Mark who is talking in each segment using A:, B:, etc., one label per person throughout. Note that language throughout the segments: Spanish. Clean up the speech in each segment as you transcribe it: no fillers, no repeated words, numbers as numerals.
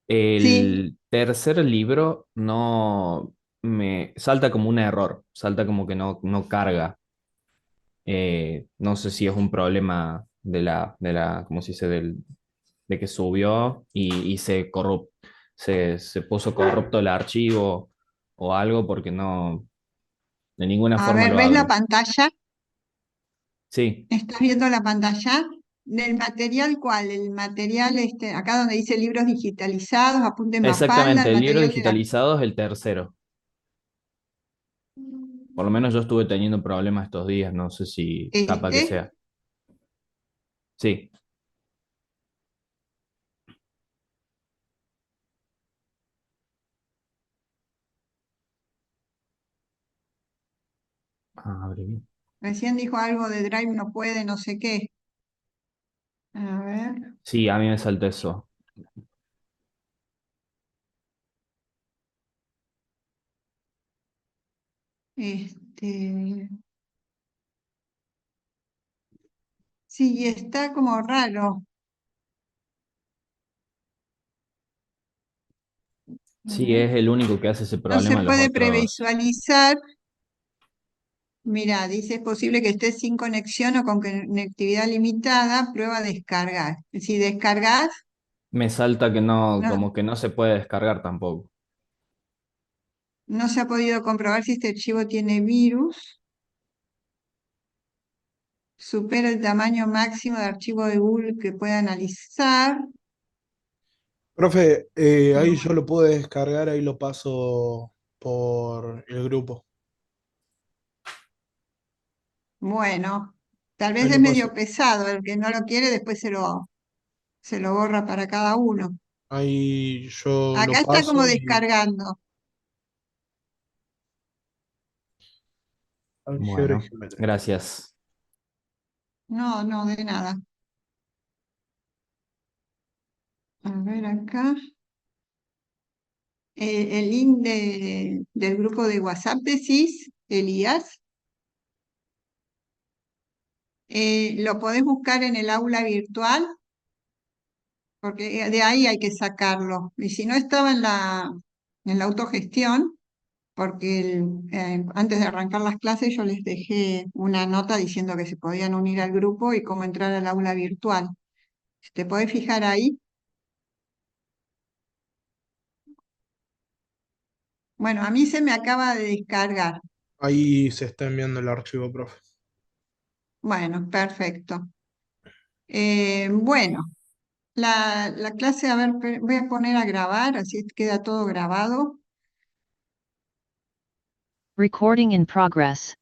A: Sí.
B: El tercer libro no me salta como un error, salta como que no carga. No sé si es un problema ¿cómo se dice? De que subió y se puso corrupto el archivo o algo porque no, de ninguna
A: A
B: forma
A: ver,
B: lo
A: ¿ves la
B: abre.
A: pantalla?
B: Sí,
A: ¿Estás viendo la pantalla? ¿Del material cuál? El material, acá donde dice libros digitalizados, apunte en Mafalda,
B: exactamente,
A: el
B: el libro
A: material de la...
B: digitalizado es el tercero. Por lo menos yo estuve teniendo problemas estos días, no sé si capaz que
A: Este.
B: sea. Sí, abre bien.
A: Recién dijo algo de Drive no puede, no sé qué. A ver,
B: Sí, a mí me salta eso.
A: este, sí, está como raro. A
B: Sí,
A: ver.
B: es el único que hace ese
A: No se
B: problema, los
A: puede
B: otros.
A: previsualizar. Mira, dice es posible que estés sin conexión o con conectividad limitada, prueba descargar. Si descargas,
B: Me salta que no,
A: no,
B: como que no se puede descargar tampoco.
A: no se ha podido comprobar si este archivo tiene virus, supera el tamaño máximo de archivo de Google que pueda analizar.
C: Profe, ahí
A: No.
C: yo lo pude descargar, ahí lo paso por el grupo.
A: Bueno, tal
C: Ahí
A: vez es
C: lo
A: medio
C: paso.
A: pesado, el que no lo quiere después se lo borra para cada uno.
C: Ahí yo
A: Acá
C: lo
A: está como
C: paso y
A: descargando.
C: álgebra y
B: Bueno,
C: geometría.
B: gracias.
A: No, no, de nada. A ver acá. El link del grupo de WhatsApp decís, Elías, lo podés buscar en el aula virtual, porque de ahí hay que sacarlo. Y si no estaba en la autogestión, porque antes de arrancar las clases yo les dejé una nota diciendo que se podían unir al grupo y cómo entrar al aula virtual. Si te podés fijar ahí. Bueno, a mí se me acaba de descargar.
C: Ahí se está enviando el archivo, profe.
A: Bueno, perfecto. Bueno, la clase, a ver, voy a poner a grabar, así queda todo grabado.
D: Recording in progress.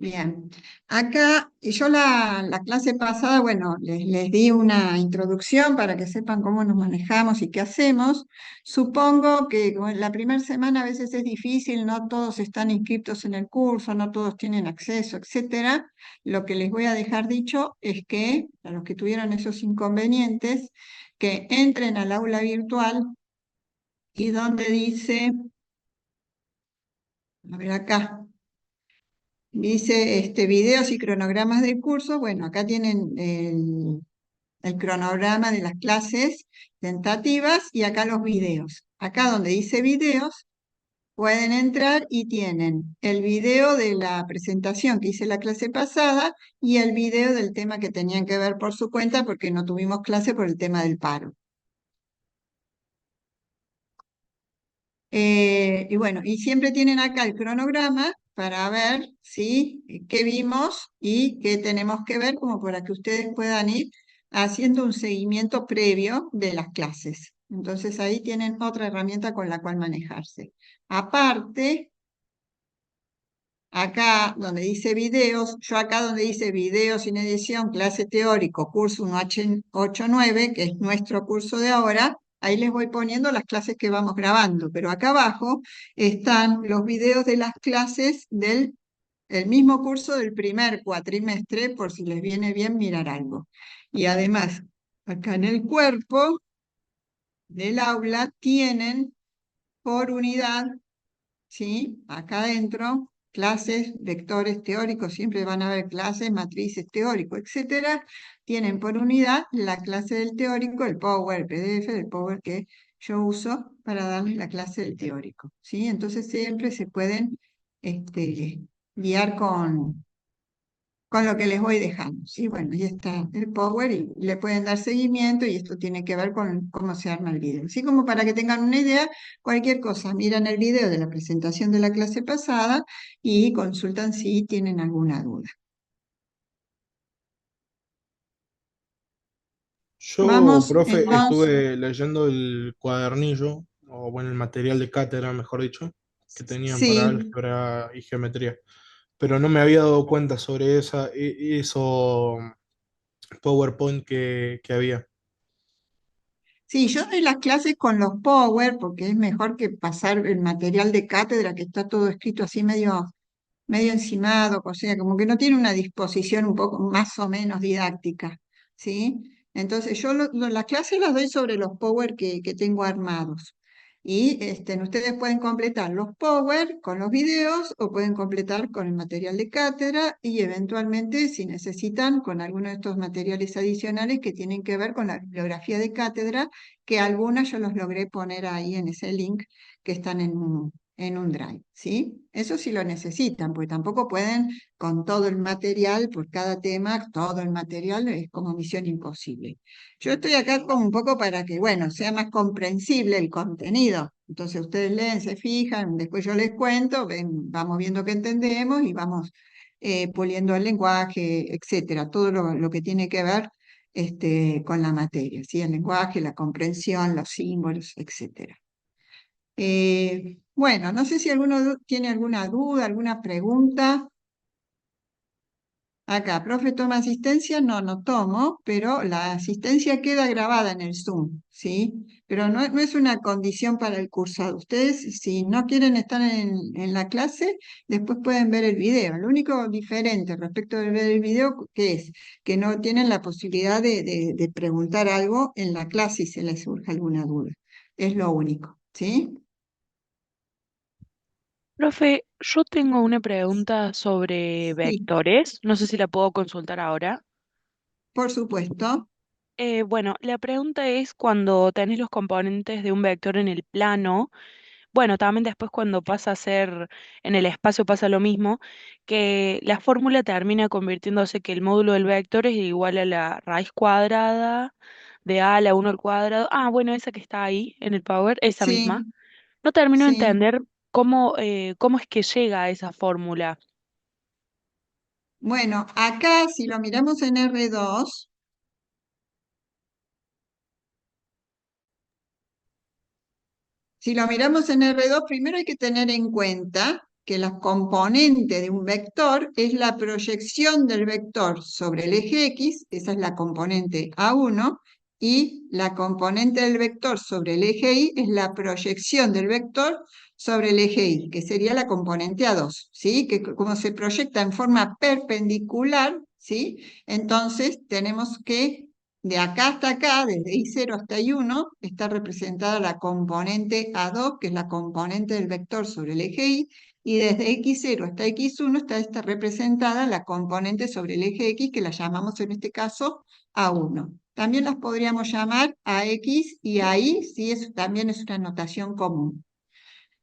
A: Bien, acá yo la clase pasada, bueno, les di una introducción para que sepan cómo nos manejamos y qué hacemos. Supongo que como en la primera semana a veces es difícil, no todos están inscritos en el curso, no todos tienen acceso, etcétera. Lo que les voy a dejar dicho es que, a los que tuvieron esos inconvenientes, que entren al aula virtual y donde dice, a ver acá. Dice videos y cronogramas del curso. Bueno, acá tienen el cronograma de las clases tentativas y acá los videos. Acá donde dice videos, pueden entrar y tienen el video de la presentación que hice la clase pasada y el video del tema que tenían que ver por su cuenta porque no tuvimos clase por el tema del paro. Y bueno, y siempre tienen acá el cronograma para ver qué vimos y qué tenemos que ver, como para que ustedes puedan ir haciendo un seguimiento previo de las clases. Entonces ahí tienen otra herramienta con la cual manejarse. Aparte, acá donde dice videos, yo acá donde dice videos sin edición, clase teórico, curso 1H89, que es nuestro curso de ahora, ahí les voy poniendo las clases que vamos grabando, pero acá abajo están los videos de las clases del el mismo curso del primer cuatrimestre, por si les viene bien mirar algo. Y además, acá en el cuerpo del aula tienen por unidad, ¿sí? Acá adentro clases, vectores teóricos, siempre van a haber clases, matrices, teórico, etcétera, tienen por unidad la clase del teórico, el Power, el PDF, el Power que yo uso para darles la clase del teórico, ¿sí? Entonces siempre se pueden guiar con lo que les voy dejando, ¿sí? Bueno, ahí está el Power y le pueden dar seguimiento y esto tiene que ver con cómo se arma el video. Así como para que tengan una idea, cualquier cosa, miran el video de la presentación de la clase pasada y consultan si tienen alguna duda.
C: Yo,
A: Vamos
C: profe,
A: entonces,
C: estuve leyendo el cuadernillo, o bueno, el material de cátedra, mejor dicho, que tenían para
A: sí,
C: álgebra y geometría, pero no me había dado cuenta sobre eso PowerPoint que había.
A: sí, yo doy las clases con los Power porque es mejor que pasar el material de cátedra que está todo escrito así medio encimado, o sea, como que no tiene una disposición un poco más o menos didáctica, ¿sí? Entonces yo las clases las doy sobre los Power que tengo armados. Y ustedes pueden completar los Power con los videos o pueden completar con el material de cátedra y eventualmente, si necesitan, con alguno de estos materiales adicionales que tienen que ver con la bibliografía de cátedra, que algunas yo los logré poner ahí en ese link que están en un Drive, ¿sí? Eso sí lo necesitan, porque tampoco pueden con todo el material, por cada tema, todo el material es como misión imposible. Yo estoy acá como un poco para que, bueno, sea más comprensible el contenido. Entonces ustedes leen, se fijan, después yo les cuento, vamos viendo qué entendemos y vamos puliendo el lenguaje, etcétera, todo lo que tiene que ver con la materia, ¿sí? El lenguaje, la comprensión, los símbolos, etcétera. Bueno, no sé si alguno tiene alguna duda, alguna pregunta. Acá, profe, ¿toma asistencia? No, no tomo, pero la asistencia queda grabada en el Zoom, ¿sí? Pero no es una condición para el cursado. Ustedes, si no quieren estar en la clase, después pueden ver el video. Lo único diferente respecto de ver el video, que es que no tienen la posibilidad de preguntar algo en la clase si se les surge alguna duda. Es lo único, ¿sí?
E: Profe, yo tengo una pregunta sobre
A: Sí,
E: vectores. No sé si la puedo consultar ahora.
A: por supuesto.
E: Bueno, la pregunta es cuando tenés los componentes de un vector en el plano, bueno, también después cuando pasa a ser en el espacio pasa lo mismo, que la fórmula termina convirtiéndose que el módulo del vector es igual a la raíz cuadrada de a la 1 al cuadrado. Ah, bueno, esa que está ahí en el Power, esa misma.
A: Sí,
E: No termino de
A: sí.
E: entender cómo es que llega a esa fórmula.
A: Bueno, acá si lo miramos en R2, si lo miramos en R2, primero hay que tener en cuenta que la componente de un vector es la proyección del vector sobre el eje X, esa es la componente A1, y la componente del vector sobre el eje Y es la proyección del vector sobre el eje Y, que sería la componente A2, ¿sí? Que como se proyecta en forma perpendicular, ¿sí? Entonces tenemos que de acá hasta acá, desde I0 hasta I1, está representada la componente A2, que es la componente del vector sobre el eje Y, y desde X0 hasta X1 está representada la componente sobre el eje X, que la llamamos en este caso A1. También las podríamos llamar AX y AI, si eso también es una notación común.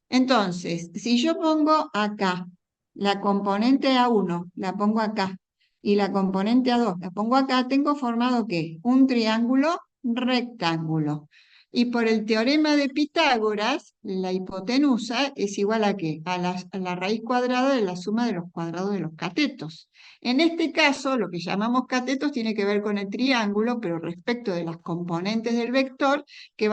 A: Entonces, si yo pongo acá la componente A1, la pongo acá, y la componente A2 la pongo acá, tengo formado ¿qué? Un triángulo rectángulo. Y por el teorema de Pitágoras, la hipotenusa es igual a ¿qué? A la raíz cuadrada de la suma de los cuadrados de los catetos. En este caso, lo que llamamos catetos tiene que ver con el triángulo, pero respecto de las componentes del vector, ¿a qué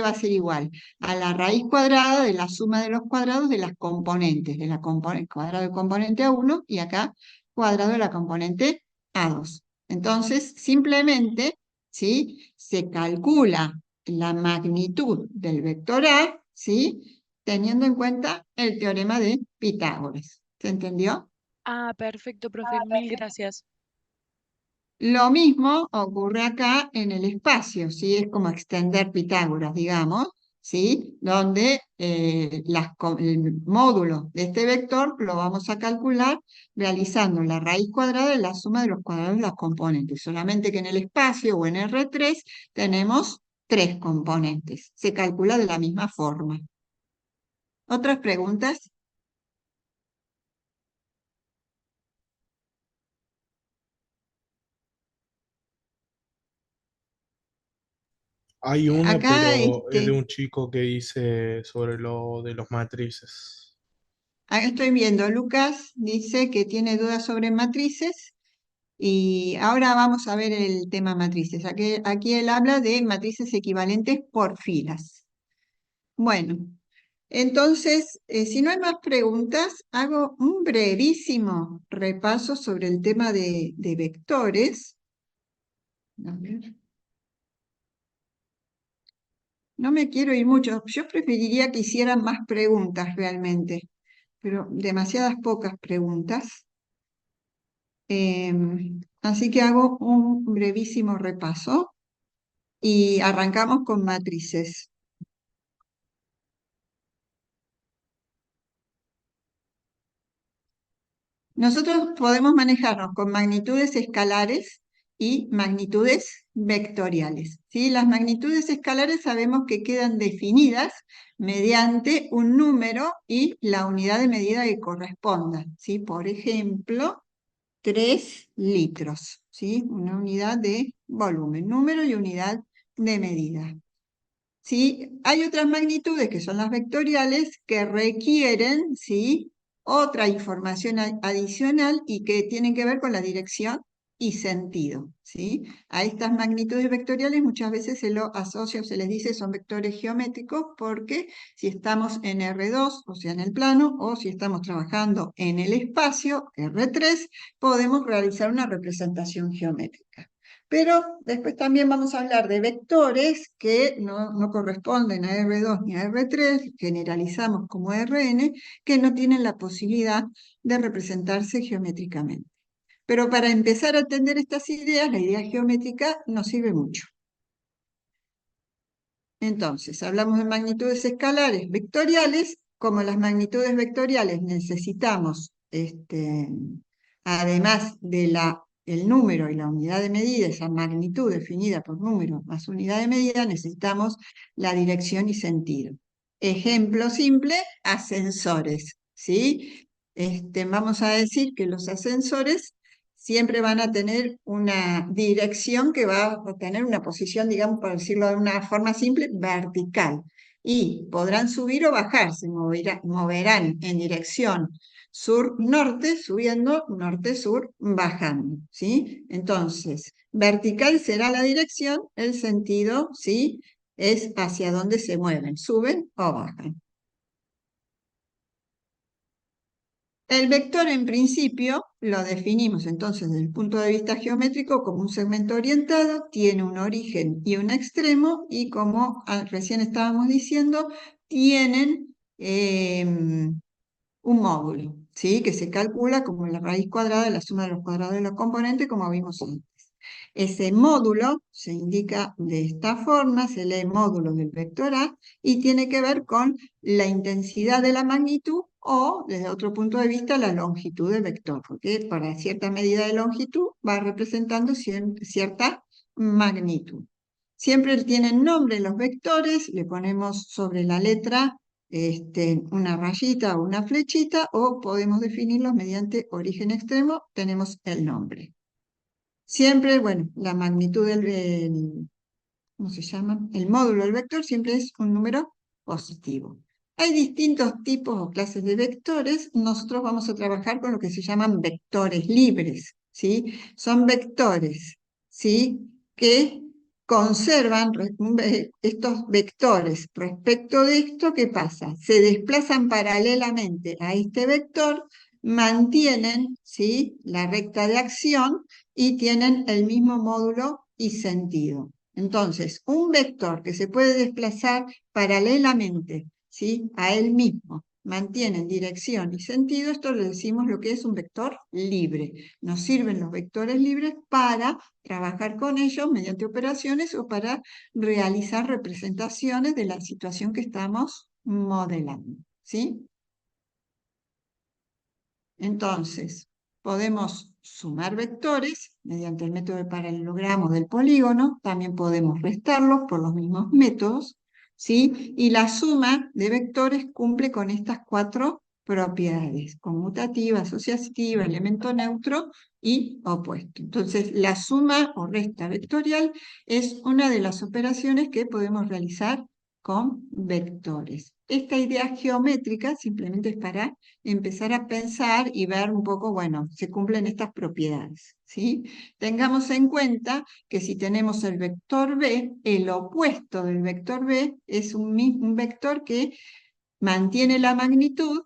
A: va a ser igual? A la raíz cuadrada de la suma de los cuadrados de las componentes, de la cuadrado del componente A1 y acá cuadrado de la componente A2. Entonces, simplemente, ¿sí? Se calcula la magnitud del vector A, ¿sí? Teniendo en cuenta el teorema de Pitágoras. ¿Se entendió?
E: Ah, perfecto, profe, mil gracias.
A: Lo mismo ocurre acá en el espacio, ¿sí? Es como extender Pitágoras, digamos, ¿sí? Donde el módulo de este vector lo vamos a calcular realizando la raíz cuadrada de la suma de los cuadrados de los componentes. Solamente que en el espacio o en R3 tenemos 3 componentes. Se calcula de la misma forma. ¿Otras preguntas?
C: Hay una,
A: Acá,
C: pero es de un chico que dice sobre lo de los matrices.
A: acá estoy viendo, Lucas dice que tiene dudas sobre matrices y ahora vamos a ver el tema matrices. Aquí él habla de matrices equivalentes por filas. Bueno, entonces, si no hay más preguntas, hago un brevísimo repaso sobre el tema de vectores. A ver. No me quiero ir mucho. Yo preferiría que hicieran más preguntas realmente, pero demasiadas pocas preguntas. Así que hago un brevísimo repaso y arrancamos con matrices. Nosotros podemos manejarnos con magnitudes escalares y magnitudes vectoriales, ¿sí? Las magnitudes escalares sabemos que quedan definidas mediante un número y la unidad de medida que corresponda, ¿sí? Por ejemplo, 3 litros, ¿sí? Una unidad de volumen, número y unidad de medida. ¿Sí? Hay otras magnitudes que son las vectoriales que requieren, ¿sí?, otra información adicional y que tienen que ver con la dirección y sentido, ¿sí? A estas magnitudes vectoriales muchas veces se lo asocia o se les dice son vectores geométricos porque si estamos en R2, o sea en el plano, o si estamos trabajando en el espacio, R3, podemos realizar una representación geométrica. Pero después también vamos a hablar de vectores que no corresponden a R2 ni a R3, generalizamos como Rn, que no tienen la posibilidad de representarse geométricamente. Pero para empezar a entender estas ideas, la idea geométrica nos sirve mucho. Entonces, hablamos de magnitudes escalares vectoriales. Como las magnitudes vectoriales necesitamos, además de el número y la unidad de medida, esa magnitud definida por número más unidad de medida, necesitamos la dirección y sentido. Ejemplo simple, ascensores, ¿sí? Vamos a decir que los ascensores siempre van a tener una dirección que va a tener una posición, digamos, por decirlo de una forma simple, vertical. Y podrán subir o bajar, se moverán en dirección sur-norte, subiendo, norte-sur, bajando, ¿sí? Entonces, vertical será la dirección, el sentido, ¿sí?, es hacia dónde se mueven, suben o bajan. El vector en principio lo definimos entonces desde el punto de vista geométrico como un segmento orientado, tiene un origen y un extremo y como recién estábamos diciendo, tienen un módulo, ¿sí?, que se calcula como la raíz cuadrada de la suma de los cuadrados de los componentes, como vimos antes. Ese módulo se indica de esta forma, se lee módulo del vector A y tiene que ver con la intensidad de la magnitud o, desde otro punto de vista, la longitud del vector, porque para cierta medida de longitud va representando cierta magnitud. Siempre tienen nombre los vectores, le ponemos sobre la letra una rayita o una flechita o podemos definirlos mediante origen extremo, tenemos el nombre. Siempre, bueno, la magnitud ¿cómo se llama? El módulo del vector siempre es un número positivo. Hay distintos tipos o clases de vectores. Nosotros vamos a trabajar con lo que se llaman vectores libres, ¿sí? Son vectores, ¿sí?, que conservan estos vectores. Respecto de esto, ¿qué pasa? Se desplazan paralelamente a este vector, mantienen, ¿sí?, la recta de acción y tienen el mismo módulo y sentido. Entonces, un vector que se puede desplazar paralelamente, ¿sí?, a él mismo mantienen dirección y sentido, esto le decimos lo que es un vector libre. Nos sirven los vectores libres para trabajar con ellos mediante operaciones o para realizar representaciones de la situación que estamos modelando, ¿sí? Entonces, podemos sumar vectores mediante el método de paralelogramo del polígono, también podemos restarlos por los mismos métodos, ¿sí? Y la suma de vectores cumple con estas 4 propiedades: conmutativa, asociativa, elemento neutro y opuesto. Entonces, la suma o resta vectorial es una de las operaciones que podemos realizar con vectores. Esta idea geométrica simplemente es para empezar a pensar y ver un poco, bueno, se cumplen estas propiedades, ¿sí? Tengamos en cuenta que si tenemos el vector B, el opuesto del vector B es un vector que mantiene la magnitud,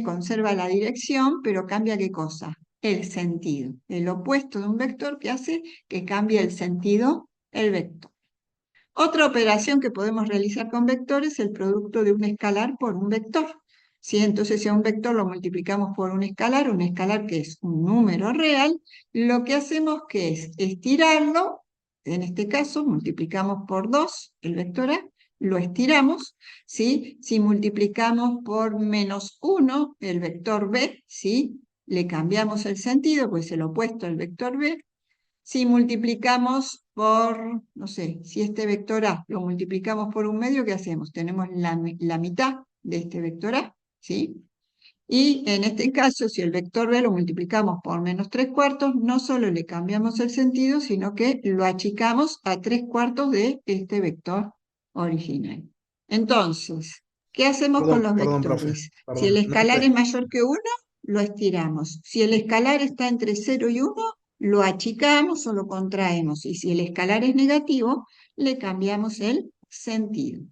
A: conserva la dirección, pero cambia ¿qué cosa? El sentido. El opuesto de un vector que hace que cambie el sentido el vector. Otra operación que podemos realizar con vectores es el producto de un escalar por un vector. ¿Sí? Entonces, si a un vector lo multiplicamos por un escalar que es un número real, lo que hacemos que es estirarlo, en este caso multiplicamos por 2 el vector A, lo estiramos, ¿sí? Si multiplicamos por -1 el vector B, ¿sí? Le cambiamos el sentido, pues el opuesto al vector B. Si multiplicamos por, no sé, si este vector A lo multiplicamos por un medio, ¿qué hacemos? Tenemos la mitad de este vector A, ¿sí? Y en este caso, si el vector B lo multiplicamos por -3/4, no solo le cambiamos el sentido, sino que lo achicamos a 3/4 de este vector original. Entonces, ¿qué hacemos con los
C: Perdón, profe,
A: vectores? Si el
C: perdón.
A: escalar es mayor que 1, lo estiramos. Si el escalar está entre 0 y 1, lo achicamos o lo contraemos. Y si el escalar es negativo, le cambiamos el sentido.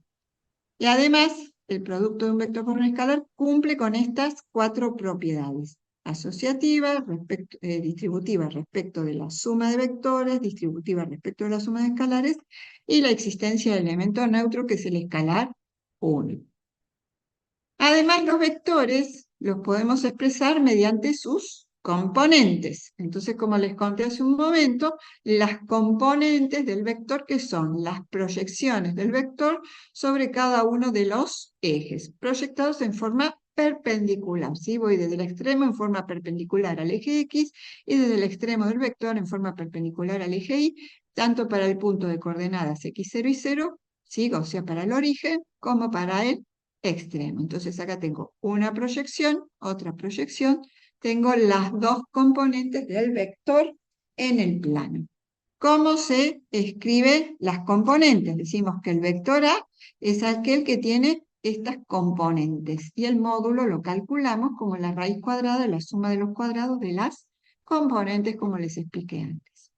A: Y además, el producto de un vector por un escalar cumple con estas 4 propiedades: asociativa, distributiva respecto de la suma de vectores, distributiva respecto de la suma de escalares, y la existencia del elemento neutro, que es el escalar 1. Además, los vectores los podemos expresar mediante sus componentes. Entonces, como les conté hace un momento, las componentes del vector, que son las proyecciones del vector sobre cada uno de los ejes, proyectados en forma perpendicular, ¿sí? Voy desde el extremo en forma perpendicular al eje X y desde el extremo del vector en forma perpendicular al eje Y, tanto para el punto de coordenadas x0 y 0, ¿sí? O sea, para el origen, como para el extremo. Entonces acá tengo una proyección, otra proyección, tengo las 2 componentes del vector en el plano. ¿Cómo se escriben las componentes? Decimos que el vector A es aquel que tiene estas componentes y el módulo lo calculamos como la raíz cuadrada de la suma de los cuadrados de las componentes, como les expliqué antes.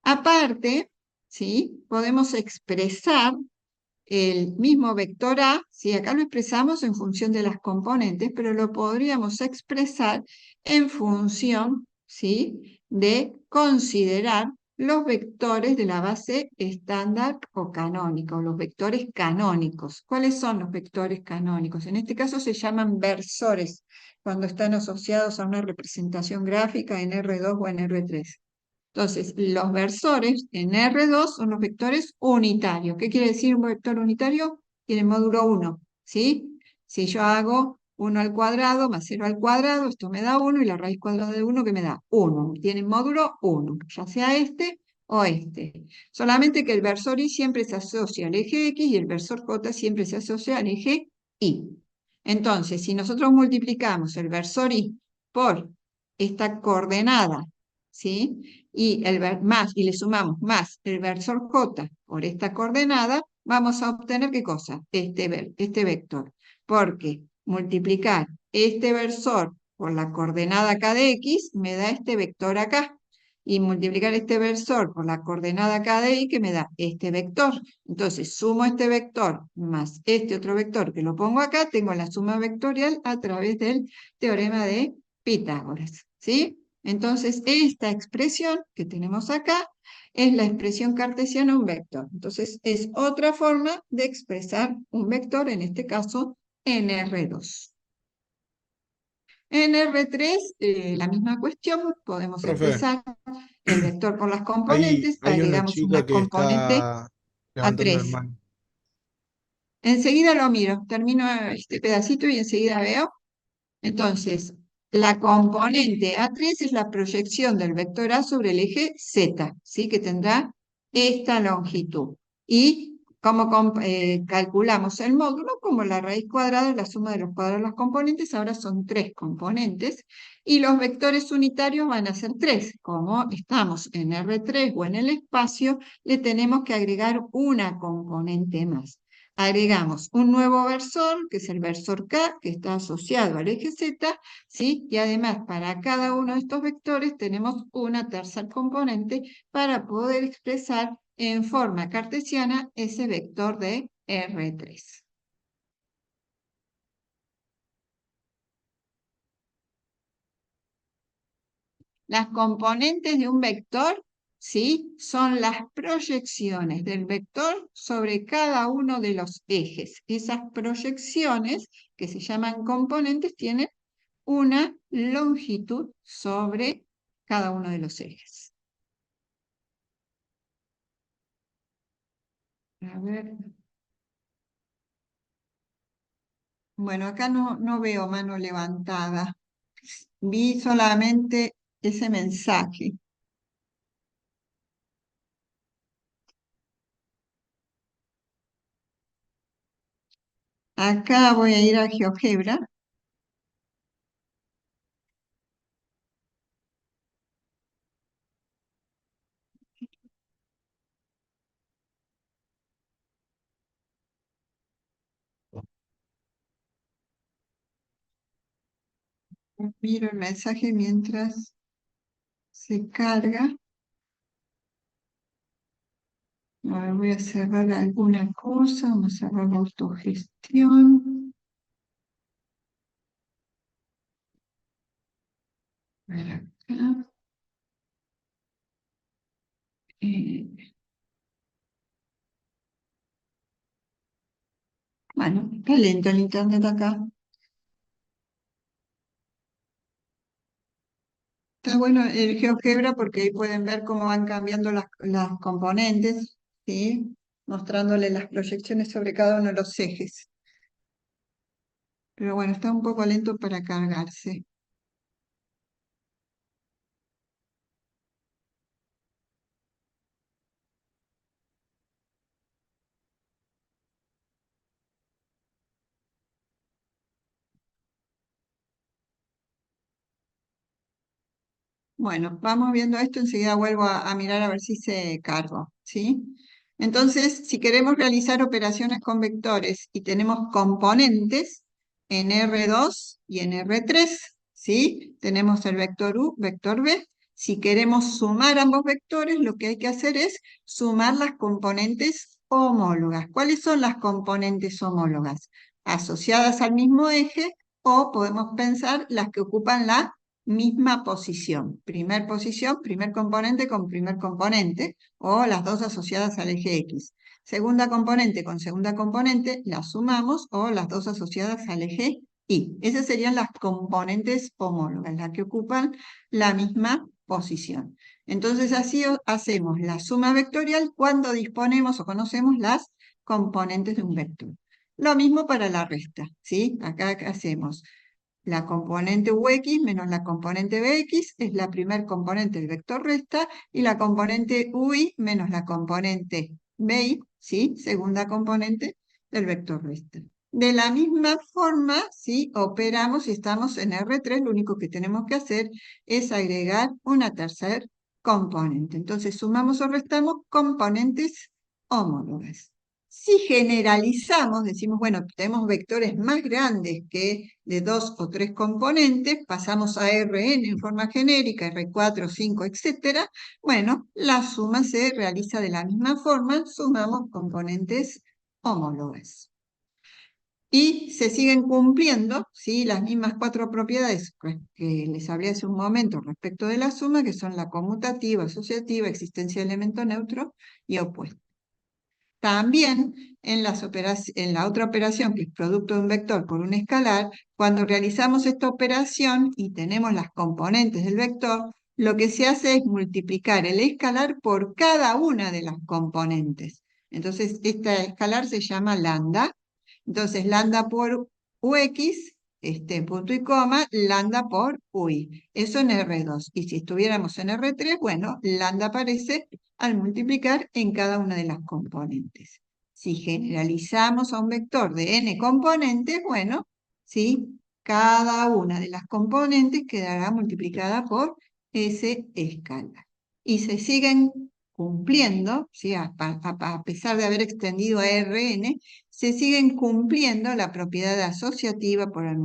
A: Aparte, ¿sí? Podemos expresar el mismo vector A, ¿sí? Acá lo expresamos en función de las componentes, pero lo podríamos expresar en función, ¿sí? De considerar los vectores de la base estándar o canónica, o los vectores canónicos. ¿Cuáles son los vectores canónicos? En este caso se llaman versores, cuando están asociados a una representación gráfica en R2 o en R3. Entonces, los versores en R2 son los vectores unitarios. ¿Qué quiere decir un vector unitario? Tiene módulo 1, ¿sí? Si yo hago 1 al cuadrado más 0 al cuadrado, esto me da 1, y la raíz cuadrada de 1, ¿qué me da? 1. Tiene módulo 1, ya sea este o este. Solamente que el versor Y siempre se asocia al eje X y el versor J siempre se asocia al eje Y. Entonces, si nosotros multiplicamos el versor Y por esta coordenada, ¿sí? Y le sumamos más el versor J por esta coordenada, vamos a obtener ¿qué cosa? Este vector. Porque multiplicar este versor por la coordenada acá de X me da este vector acá. Y multiplicar este versor por la coordenada acá de Y, que me da este vector. Entonces, sumo este vector más este otro vector que lo pongo acá, tengo la suma vectorial a través del teorema de Pitágoras, ¿sí? Entonces, esta expresión que tenemos acá es la expresión cartesiana de un vector. Entonces, es otra forma de expresar un vector, en este caso en R2. En R3, la misma cuestión, podemos
C: Profe,
A: empezar el vector por las
C: hay,
A: componentes,
C: hay una
A: agregamos
C: chica
A: una
C: que
A: componente
C: está levantando la
A: A3.
C: mano.
A: Enseguida lo miro, termino este pedacito y enseguida veo. Entonces, la componente A3 es la proyección del vector A sobre el eje Z, ¿sí? Que tendrá esta longitud. Y como calculamos el módulo, como la raíz cuadrada es la suma de los cuadrados de los componentes, ahora son 3 componentes, y los vectores unitarios van a ser 3. Como estamos en R3 o en el espacio, le tenemos que agregar una componente más. Agregamos un nuevo versor, que es el versor K, que está asociado al eje Z, ¿sí? Y además, para cada uno de estos vectores tenemos una tercer componente para poder expresar en forma cartesiana ese vector de R3. Las componentes de un vector, ¿sí? Son las proyecciones del vector sobre cada uno de los ejes. Esas proyecciones, que se llaman componentes, tienen una longitud sobre cada uno de los ejes. A ver. Bueno, acá no veo mano levantada. Vi solamente ese mensaje. Acá voy a ir a GeoGebra. Miro el mensaje mientras se carga. A ver, voy a cerrar alguna cosa. Vamos a cerrar la autogestión. A ver acá. Eh, bueno, está lento el internet acá. Está bueno el GeoGebra porque ahí pueden ver cómo van cambiando las componentes, ¿sí? Mostrándole las proyecciones sobre cada uno de los ejes. Pero bueno, está un poco lento para cargarse. Bueno, vamos viendo esto, enseguida vuelvo a mirar a ver si se cargó, ¿sí? Entonces, si queremos realizar operaciones con vectores y tenemos componentes en R2 y en R3, ¿sí? Tenemos el vector U, vector B. Si queremos sumar ambos vectores, lo que hay que hacer es sumar las componentes homólogas. ¿Cuáles son las componentes homólogas? Asociadas al mismo eje, o podemos pensar las que ocupan la misma posición. Posición, primer componente con primer componente, o las dos asociadas al eje X. Segunda componente con segunda componente, las sumamos, o las dos asociadas al eje Y. Esas serían las componentes homólogas, las que ocupan la misma posición. Entonces así hacemos la suma vectorial cuando disponemos o conocemos las componentes de un vector. Lo mismo para la resta, ¿sí? Acá hacemos la componente UX menos la componente BX es la primer componente del vector resta, y la componente UI menos la componente BY, ¿sí? Segunda componente del vector resta. De la misma forma, ¿sí? Operamos si estamos en R3, lo único que tenemos que hacer es agregar una tercera componente. Entonces sumamos o restamos componentes homólogas. Si generalizamos, decimos, bueno, tenemos vectores más grandes que de 2 o 3 componentes, pasamos a Rn en forma genérica, R4, 5, etcétera. Bueno, la suma se realiza de la misma forma, sumamos componentes homólogas. Y se siguen cumpliendo, ¿sí? Las mismas 4 propiedades que les hablé hace un momento respecto de la suma, que son la conmutativa, asociativa, existencia de elemento neutro y opuesto. También en la otra operación, que es producto de un vector por un escalar, cuando realizamos esta operación y tenemos las componentes del vector, lo que se hace es multiplicar el escalar por cada una de las componentes. Entonces, esta escalar se llama lambda. Entonces, lambda por ux, punto y coma, lambda por ui. Eso en R2. Y si estuviéramos en R3, bueno, lambda aparece al multiplicar en cada una de las componentes. Si generalizamos a un vector de n componentes, bueno, ¿sí? Cada una de las componentes quedará multiplicada por ese escalar. Y se siguen cumpliendo, ¿sí? A pesar de haber extendido a Rn, se siguen cumpliendo la propiedad asociativa por la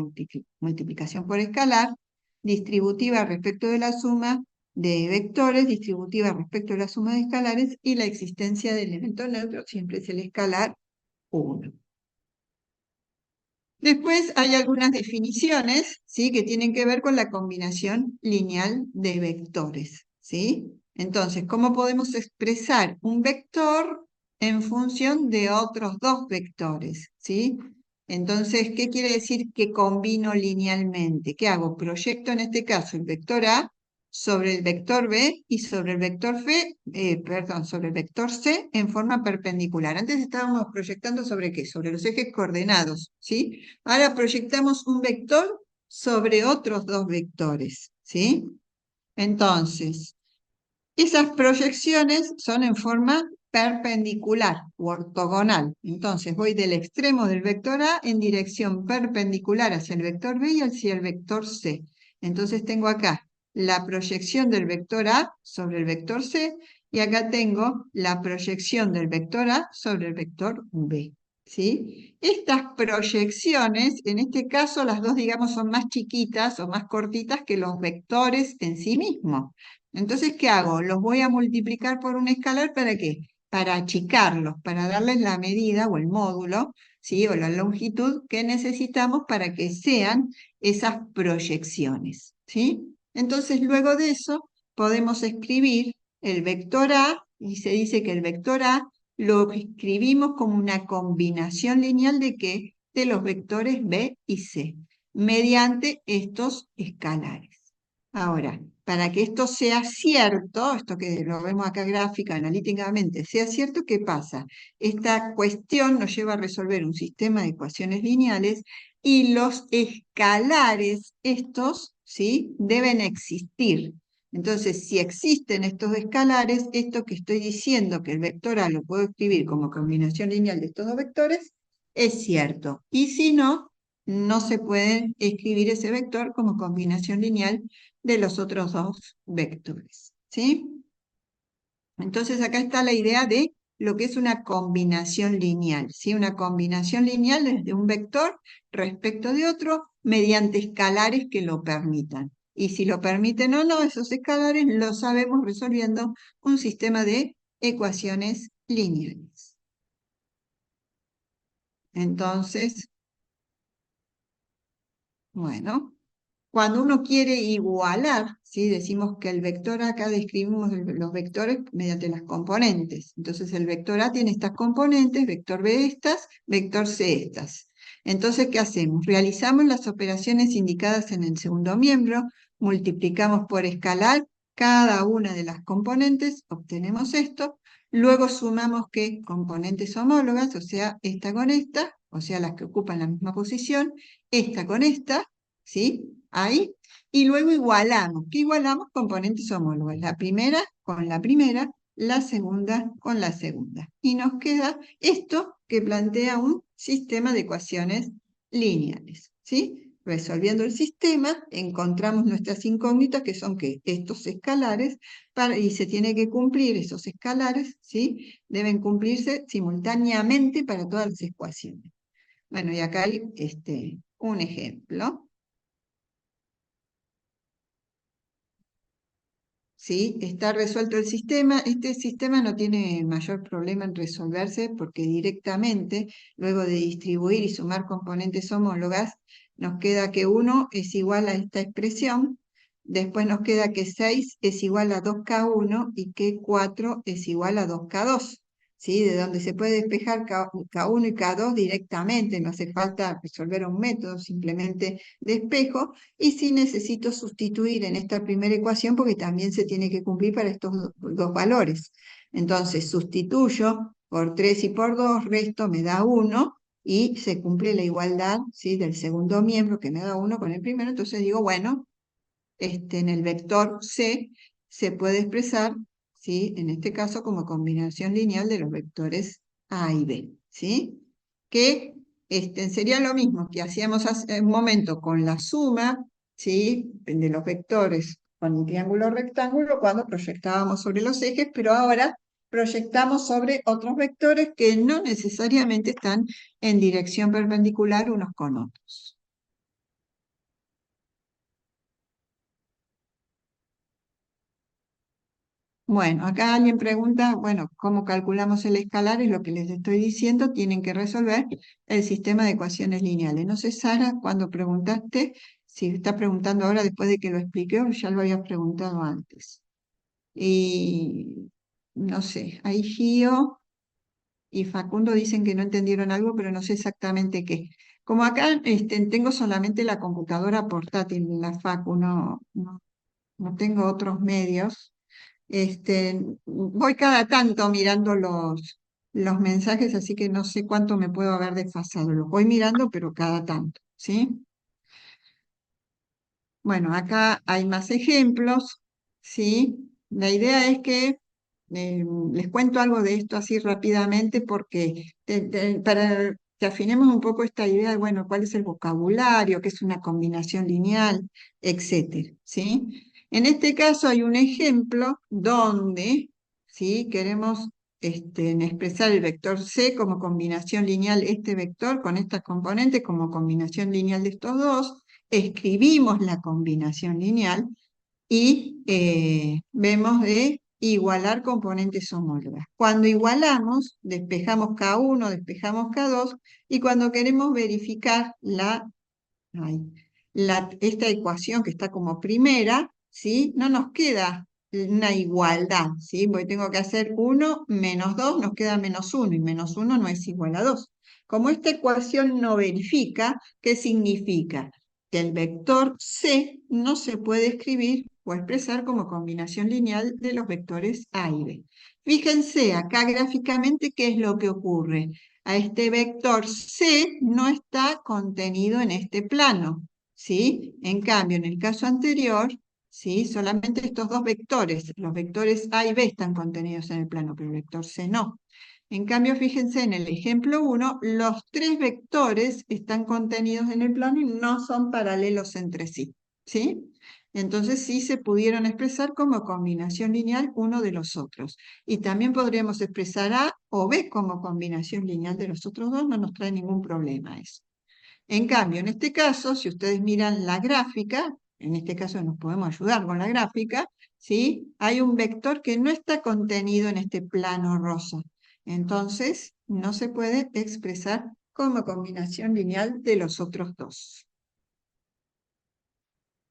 A: multiplicación por escalar, distributiva respecto de la suma de vectores, distributiva respecto de la suma de escalares, y la existencia del elemento neutro siempre es el escalar 1. Después hay algunas definiciones, ¿sí? Que tienen que ver con la combinación lineal de vectores, ¿sí? Entonces, ¿cómo podemos expresar un vector en función de otros dos vectores, ¿sí? Entonces, ¿qué quiere decir que combino linealmente? ¿Qué hago? Proyecto en este caso el vector A sobre el vector B y sobre el vector sobre el vector C en forma perpendicular. Antes estábamos proyectando sobre ¿qué? Sobre los ejes coordenados, ¿sí? Ahora proyectamos un vector sobre otros dos vectores, ¿sí? Entonces, esas proyecciones son en forma perpendicular u ortogonal. Entonces, voy del extremo del vector A en dirección perpendicular hacia el vector B y hacia el vector C. Entonces, tengo acá la proyección del vector A sobre el vector C y acá tengo la proyección del vector A sobre el vector B. ¿Sí? Estas proyecciones, en este caso las dos, digamos, son más chiquitas o más cortitas que los vectores en sí mismos. Entonces, ¿qué hago? Los voy a multiplicar por un escalar, ¿para qué? Para achicarlos, para darles la medida o el módulo, ¿sí? O la longitud que necesitamos para que sean esas proyecciones, ¿sí? Entonces, luego de eso, podemos escribir el vector A, y se dice que el vector A lo escribimos como una combinación lineal de ¿qué? De los vectores B y C, mediante estos escalares. Ahora, para que esto sea cierto, esto que lo vemos acá gráfica, analíticamente, sea cierto, ¿qué pasa? Esta cuestión nos lleva a resolver un sistema de ecuaciones lineales y los escalares, estos, ¿sí? Deben existir. Entonces, si existen estos escalares, esto que estoy diciendo, que el vector A lo puedo escribir como combinación lineal de estos dos vectores, es cierto. Y si no, no se puede escribir ese vector como combinación lineal de los otros dos vectores, ¿sí? Entonces acá está la idea de lo que es una combinación lineal, ¿sí? Una combinación lineal es de un vector respecto de otro mediante escalares que lo permitan. Y si lo permiten o no, esos escalares lo sabemos resolviendo un sistema de ecuaciones lineales. Entonces, bueno, cuando uno quiere igualar, ¿sí? Decimos que el vector acá describimos los vectores mediante las componentes. Entonces el vector A tiene estas componentes, vector B estas, vector C estas. Entonces, ¿qué hacemos? Realizamos las operaciones indicadas en el segundo miembro, multiplicamos por escalar cada una de las componentes, obtenemos esto, luego sumamos ¿qué? Componentes homólogas, o sea, esta con esta, o sea, las que ocupan la misma posición, esta con esta, ¿sí? Ahí, y luego igualamos. ¿Qué igualamos? Componentes homólogas. La primera con la primera, la segunda con la segunda. Y nos queda esto que plantea un sistema de ecuaciones lineales, ¿sí? Resolviendo el sistema, encontramos nuestras incógnitas, que son que estos escalares, y se tiene que cumplir esos escalares, ¿sí? Deben cumplirse simultáneamente para todas las ecuaciones. Bueno, y acá hay un ejemplo. ¿Sí? Está resuelto el sistema. Este sistema no tiene mayor problema en resolverse porque directamente, luego de distribuir y sumar componentes homólogas, nos queda que 1 es igual a esta expresión, después nos queda que 6 es igual a 2K1 y que 4 es igual a 2K2. ¿sí? De donde se puede despejar K1 y K2 directamente, no hace falta resolver un método, simplemente despejo, y sí necesito sustituir en esta primera ecuación porque también se tiene que cumplir para estos dos valores. Entonces sustituyo por 3 y por 2, resto me da 1, y se cumple la igualdad, ¿sí? Del segundo miembro que me da 1 con el primero, entonces digo, bueno, en el vector C se puede expresar, ¿sí? En este caso como combinación lineal de los vectores A y B, ¿sí? Que sería lo mismo que hacíamos hace un momento con la suma, ¿sí? De los vectores con el triángulo rectángulo cuando proyectábamos sobre los ejes, pero ahora proyectamos sobre otros vectores que no necesariamente están en dirección perpendicular unos con otros. Bueno, acá alguien pregunta, bueno, ¿cómo calculamos el escalar? Es lo que les estoy diciendo, tienen que resolver el sistema de ecuaciones lineales. No sé, Sara, cuando preguntaste, si está preguntando ahora después de que lo expliqué o ya lo había preguntado antes. Y no sé, ahí Gio y Facundo dicen que no entendieron algo, pero no sé exactamente qué. Como acá tengo solamente la computadora portátil, la Facu, no tengo otros medios. Voy cada tanto mirando los mensajes, así que no sé cuánto me puedo haber desfasado. Los voy mirando, pero cada tanto, ¿sí? Bueno, acá hay más ejemplos, ¿sí? La idea es que les cuento algo de esto así rápidamente porque para que afinemos un poco esta idea de, bueno, cuál es el vocabulario, qué es una combinación lineal, etcétera, ¿sí? En este caso hay un ejemplo donde, ¿sí? Queremos expresar el vector C como combinación lineal, este vector con estas componentes como combinación lineal de estos dos, escribimos la combinación lineal y vemos de igualar componentes homólogas. Cuando igualamos, despejamos K1, despejamos K2, y cuando queremos verificar esta ecuación que está como primera, ¿sí? No nos queda una igualdad, ¿sí? Porque tengo que hacer 1 menos 2, nos queda menos 1, y menos 1 no es igual a 2. Como esta ecuación no verifica, ¿qué significa? Que el vector C no se puede escribir o expresar como combinación lineal de los vectores A y B. Fíjense acá gráficamente qué es lo que ocurre. A este vector C no está contenido en este plano, ¿sí? En cambio, en el caso anterior, ¿sí? Solamente estos dos vectores, los vectores A y B están contenidos en el plano, pero el vector C no. En cambio, fíjense en el ejemplo 1, los tres vectores están contenidos en el plano y no son paralelos entre sí, ¿sí? Entonces sí se pudieron expresar como combinación lineal uno de los otros. Y también podríamos expresar A o B como combinación lineal de los otros dos, no nos trae ningún problema eso. En cambio, en este caso, si ustedes miran la gráfica, en este caso nos podemos ayudar con la gráfica, ¿sí? Hay un vector que no está contenido en este plano rosa. Entonces, no se puede expresar como combinación lineal de los otros dos.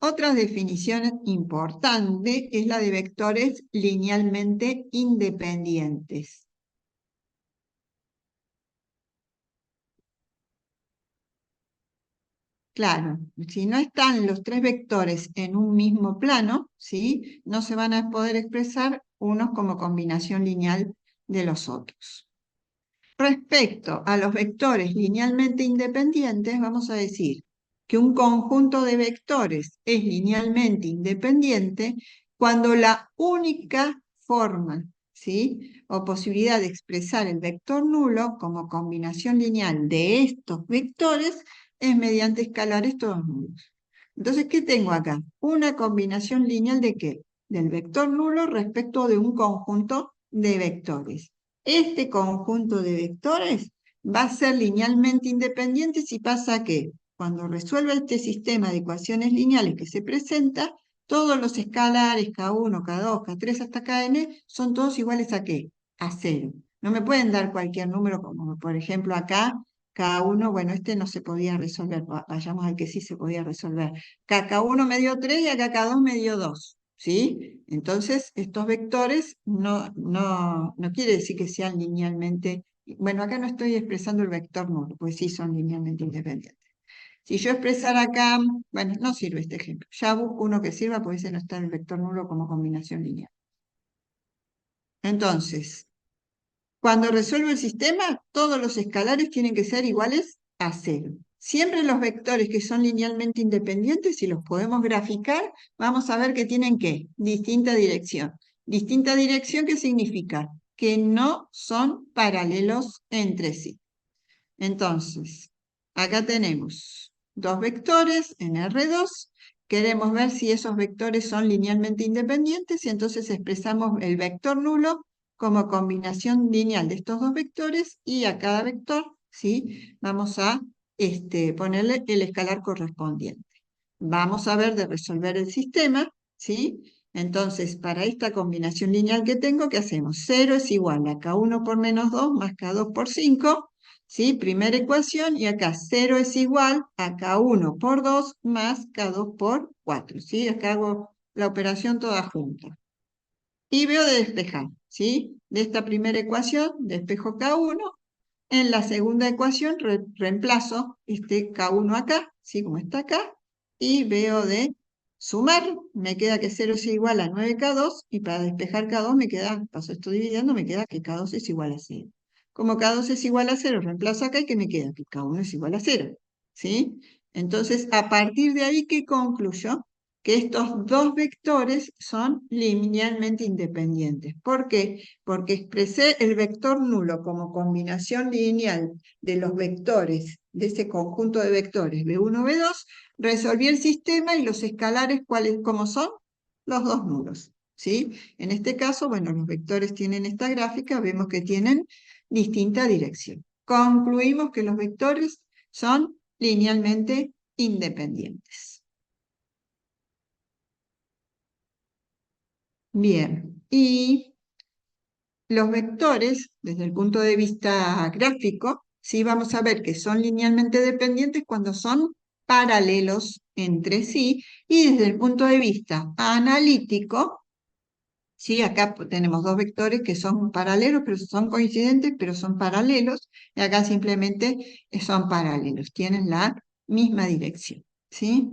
A: Otra definición importante es la de vectores linealmente independientes. Claro, si no están los tres vectores en un mismo plano, ¿sí? No se van a poder expresar unos como combinación lineal de los otros. Respecto a los vectores linealmente independientes, vamos a decir que un conjunto de vectores es linealmente independiente cuando la única forma, ¿sí? O posibilidad de expresar el vector nulo como combinación lineal de estos vectores es mediante escalares todos nulos. Entonces, ¿qué tengo acá? Una combinación lineal ¿de qué? Del vector nulo respecto de un conjunto de vectores. Este conjunto de vectores va a ser linealmente independiente si pasa que cuando resuelva este sistema de ecuaciones lineales que se presenta, todos los escalares, K1, K2, K3 hasta Kn, son todos iguales ¿a qué? A 0. No me pueden dar cualquier número, como por ejemplo acá, K1, bueno, este no se podía resolver, vayamos al que sí se podía resolver. Acá K1 me dio 3 y acá K2 me dio 2. ¿sí? Entonces, estos vectores no quiere decir que sean linealmente, bueno, acá no estoy expresando el vector nulo, pues sí son linealmente independientes. Si yo expresara acá, bueno, no sirve este ejemplo, ya busco uno que sirva, porque ese no está en el vector nulo como combinación lineal. Entonces, cuando resuelvo el sistema, todos los escalares tienen que ser iguales a 0. Siempre los vectores que son linealmente independientes, si los podemos graficar, vamos a ver que tienen ¿qué? Distinta dirección. Distinta dirección, ¿qué significa? Que no son paralelos entre sí. Entonces, acá tenemos dos vectores en R2. Queremos ver si esos vectores son linealmente independientes y entonces expresamos el vector nulo como combinación lineal de estos dos vectores y a cada vector, ¿sí? Vamos a ponerle el escalar correspondiente. Vamos a ver de resolver el sistema, ¿sí? Entonces, para esta combinación lineal que tengo, ¿qué hacemos? 0 es igual a K1 por menos 2 más K2 por 5, ¿sí? Primera ecuación, y acá 0 es igual a K1 por 2 más K2 por 4, ¿sí? Acá hago la operación toda junta. Y veo de despejar, ¿sí? De esta primera ecuación, despejo K1. En la segunda ecuación reemplazo este K1 acá, ¿sí? Como está acá, y veo de sumar, me queda que 0 es igual a 9K2, y para despejar K2 me queda, paso esto dividiendo, me queda que K2 es igual a 0. Como K2 es igual a 0, reemplazo acá y que me queda que K1 es igual a 0, ¿sí? Entonces, a partir de ahí, ¿qué concluyo? Que estos dos vectores son linealmente independientes. ¿Por qué? Porque expresé el vector nulo como combinación lineal de los vectores, de ese conjunto de vectores B1, B2, resolví el sistema y los escalares, ¿cómo son? Los dos nulos, ¿sí? En este caso, bueno, los vectores tienen esta gráfica, vemos que tienen distinta dirección. Concluimos que los vectores son linealmente independientes. Bien, y los vectores, desde el punto de vista gráfico, sí vamos a ver que son linealmente dependientes cuando son paralelos entre sí, y desde el punto de vista analítico, sí, acá tenemos dos vectores que son paralelos, pero son coincidentes, pero son paralelos, y acá simplemente son paralelos, tienen la misma dirección, ¿sí?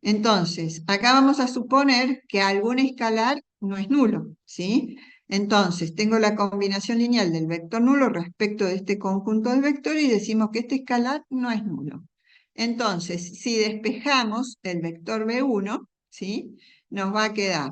A: Entonces, acá vamos a suponer que algún escalar no es nulo, ¿sí? Entonces, tengo la combinación lineal del vector nulo respecto de este conjunto de vectores y decimos que este escalar no es nulo. Entonces, si despejamos el vector B1, ¿sí? Nos va a quedar,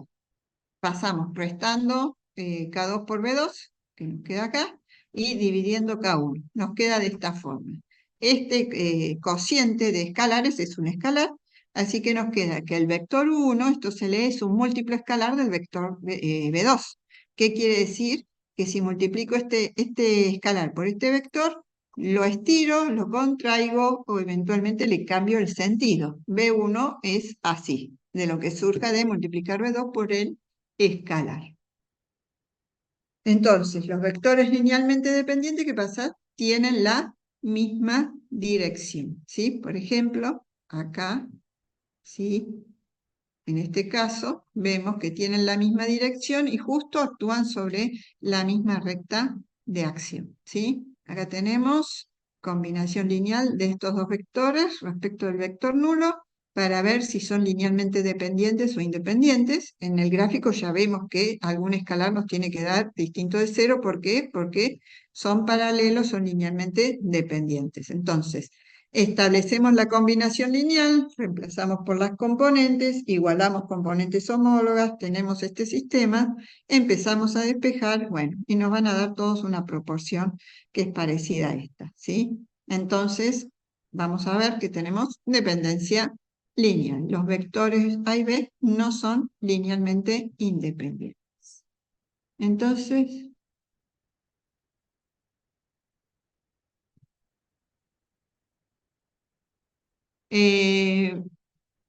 A: pasamos restando K2 por B2, que nos queda acá, y dividiendo K1. Nos queda de esta forma. Este cociente de escalares es un escalar, así que nos queda que el vector 1, esto se lee, es un múltiplo escalar del vector B2. ¿Qué quiere decir? Que si multiplico este escalar por este vector, lo estiro, lo contraigo o eventualmente le cambio el sentido. B1 es así, de lo que surja de multiplicar B2 por el escalar. Entonces, los vectores linealmente dependientes, ¿qué pasa? Tienen la misma dirección, ¿sí? Por ejemplo, acá, ¿sí? En este caso, vemos que tienen la misma dirección y justo actúan sobre la misma recta de acción, ¿sí? Acá tenemos combinación lineal de estos dos vectores respecto del vector nulo para ver si son linealmente dependientes o independientes. En el gráfico ya vemos que algún escalar nos tiene que dar distinto de 0. ¿Por qué? Porque son paralelos, son linealmente dependientes. Entonces, establecemos la combinación lineal, reemplazamos por las componentes, igualamos componentes homólogas, tenemos este sistema, empezamos a despejar, bueno, y nos van a dar todos una proporción que es parecida a esta, ¿sí? Entonces, vamos a ver que tenemos dependencia lineal. Los vectores A y B no son linealmente independientes. Entonces,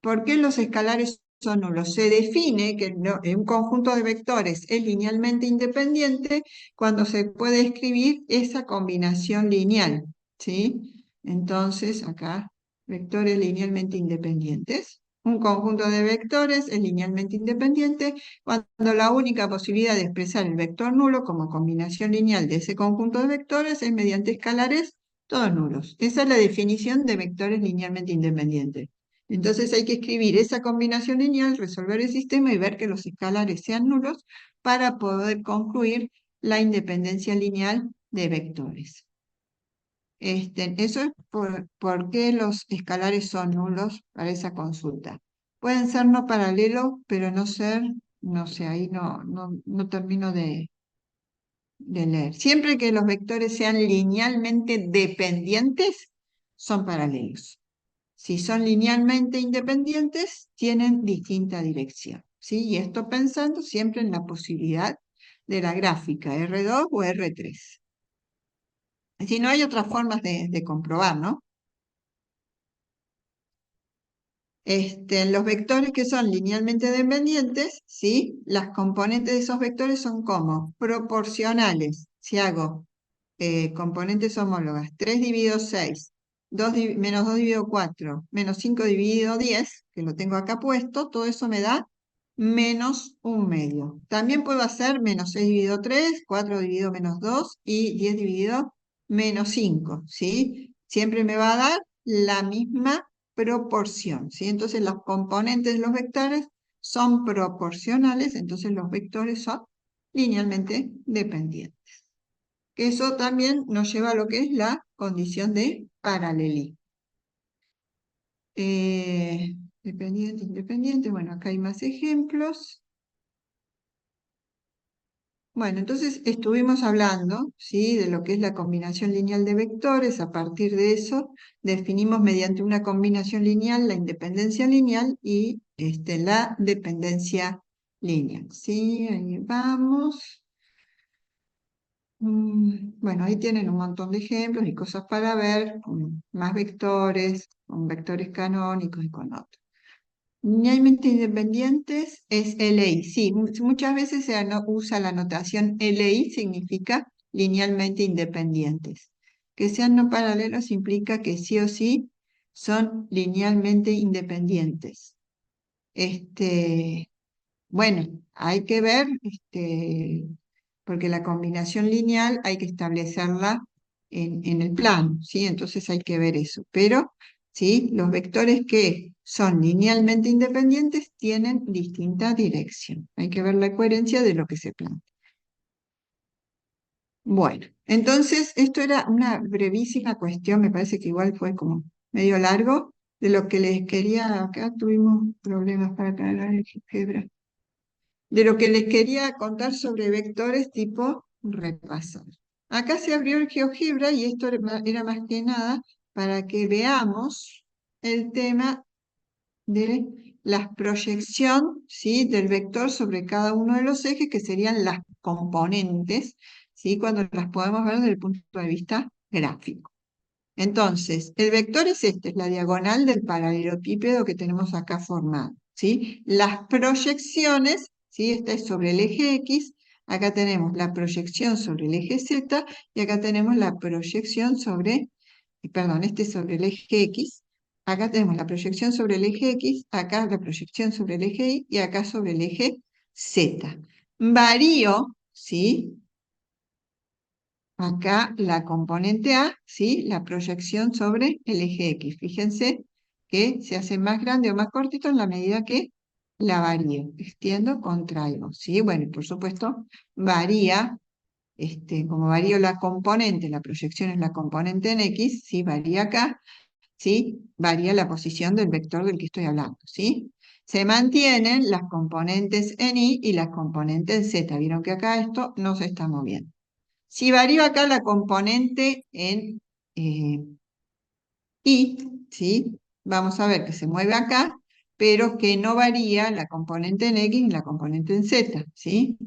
A: ¿por qué los escalares son nulos? Se define que un conjunto de vectores es linealmente independiente cuando se puede escribir esa combinación lineal, ¿sí? Entonces, acá, vectores linealmente independientes. Un conjunto de vectores es linealmente independiente cuando la única posibilidad de expresar el vector nulo como combinación lineal de ese conjunto de vectores es mediante escalares todos nulos. Esa es la definición de vectores linealmente independientes. Entonces hay que escribir esa combinación lineal, resolver el sistema y ver que los escalares sean nulos para poder concluir la independencia lineal de vectores. Eso es por qué los escalares son nulos para esa consulta. Pueden ser no paralelos, pero no ser, no sé, ahí no termino de leer. Siempre que los vectores sean linealmente dependientes, son paralelos. Si son linealmente independientes, tienen distinta dirección. ¿Sí? Y esto pensando siempre en la posibilidad de la gráfica R2 o R3. Si no, hay otras formas de comprobar, ¿no? Los vectores que son linealmente dependientes, ¿sí? Las componentes de esos vectores son como proporcionales. Si hago componentes homólogas, 3 dividido 6, menos 2 dividido 4, menos 5 dividido 10, que lo tengo acá puesto, todo eso me da menos un medio. También puedo hacer menos 6 dividido 3, 4 dividido menos 2 y 10 dividido menos 5, ¿sí? Siempre me va a dar la misma proporción, ¿sí? Entonces los componentes de los vectores son proporcionales, entonces los vectores son linealmente dependientes. Eso también nos lleva a lo que es la condición de paralelismo. Dependiente, independiente, bueno, acá hay más ejemplos. Bueno, entonces estuvimos hablando, ¿sí? De lo que es la combinación lineal de vectores. A partir de eso, definimos mediante una combinación lineal la independencia lineal y la dependencia lineal. ¿Sí? Ahí vamos. Bueno, ahí tienen un montón de ejemplos y cosas para ver, con más vectores, con vectores canónicos y con otros. Linealmente independientes es LI. Sí, muchas veces usa la notación LI, significa linealmente independientes. Que sean no paralelos implica que sí o sí son linealmente independientes. Bueno, hay que ver, porque la combinación lineal hay que establecerla en el plano, ¿sí? Entonces hay que ver eso. Pero, ¿sí? Los vectores que son linealmente independientes tienen distinta dirección. Hay que ver la coherencia de lo que se plantea. Bueno, entonces esto era una brevísima cuestión, me parece que igual fue como medio largo, de lo que les quería, acá tuvimos problemas para cargar el álgebra, de lo que les quería contar sobre vectores tipo repasar. Acá se abrió el GeoGebra y esto era más que nada para que veamos el tema de la proyección, ¿sí? Del vector sobre cada uno de los ejes, que serían las componentes, ¿sí? Cuando las podemos ver desde el punto de vista gráfico. Entonces, el vector es es la diagonal del paralelepípedo que tenemos acá formado, ¿sí? Las proyecciones, ¿sí? Esta es sobre el eje X, acá tenemos la proyección sobre el eje Z, y acá tenemos la proyección sobre, perdón, este es sobre el eje X, acá tenemos la proyección sobre el eje X, acá la proyección sobre el eje Y, y acá sobre el eje Z. Varío, ¿sí? Acá la componente A, ¿sí? La proyección sobre el eje X. Fíjense que se hace más grande o más cortito en la medida que la varío. Extiendo, contraigo, ¿sí? Bueno, y por supuesto, varía, como varío la componente, la proyección es la componente en X, ¿sí? Varía acá, ¿sí? Varía la posición del vector del que estoy hablando, ¿sí? Se mantienen las componentes en Y y las componentes en Z. Vieron que acá esto no se está moviendo. Si varío acá la componente en Y, ¿sí? Vamos a ver que se mueve acá, pero que no varía la componente en X y la componente en Z, ¿sí?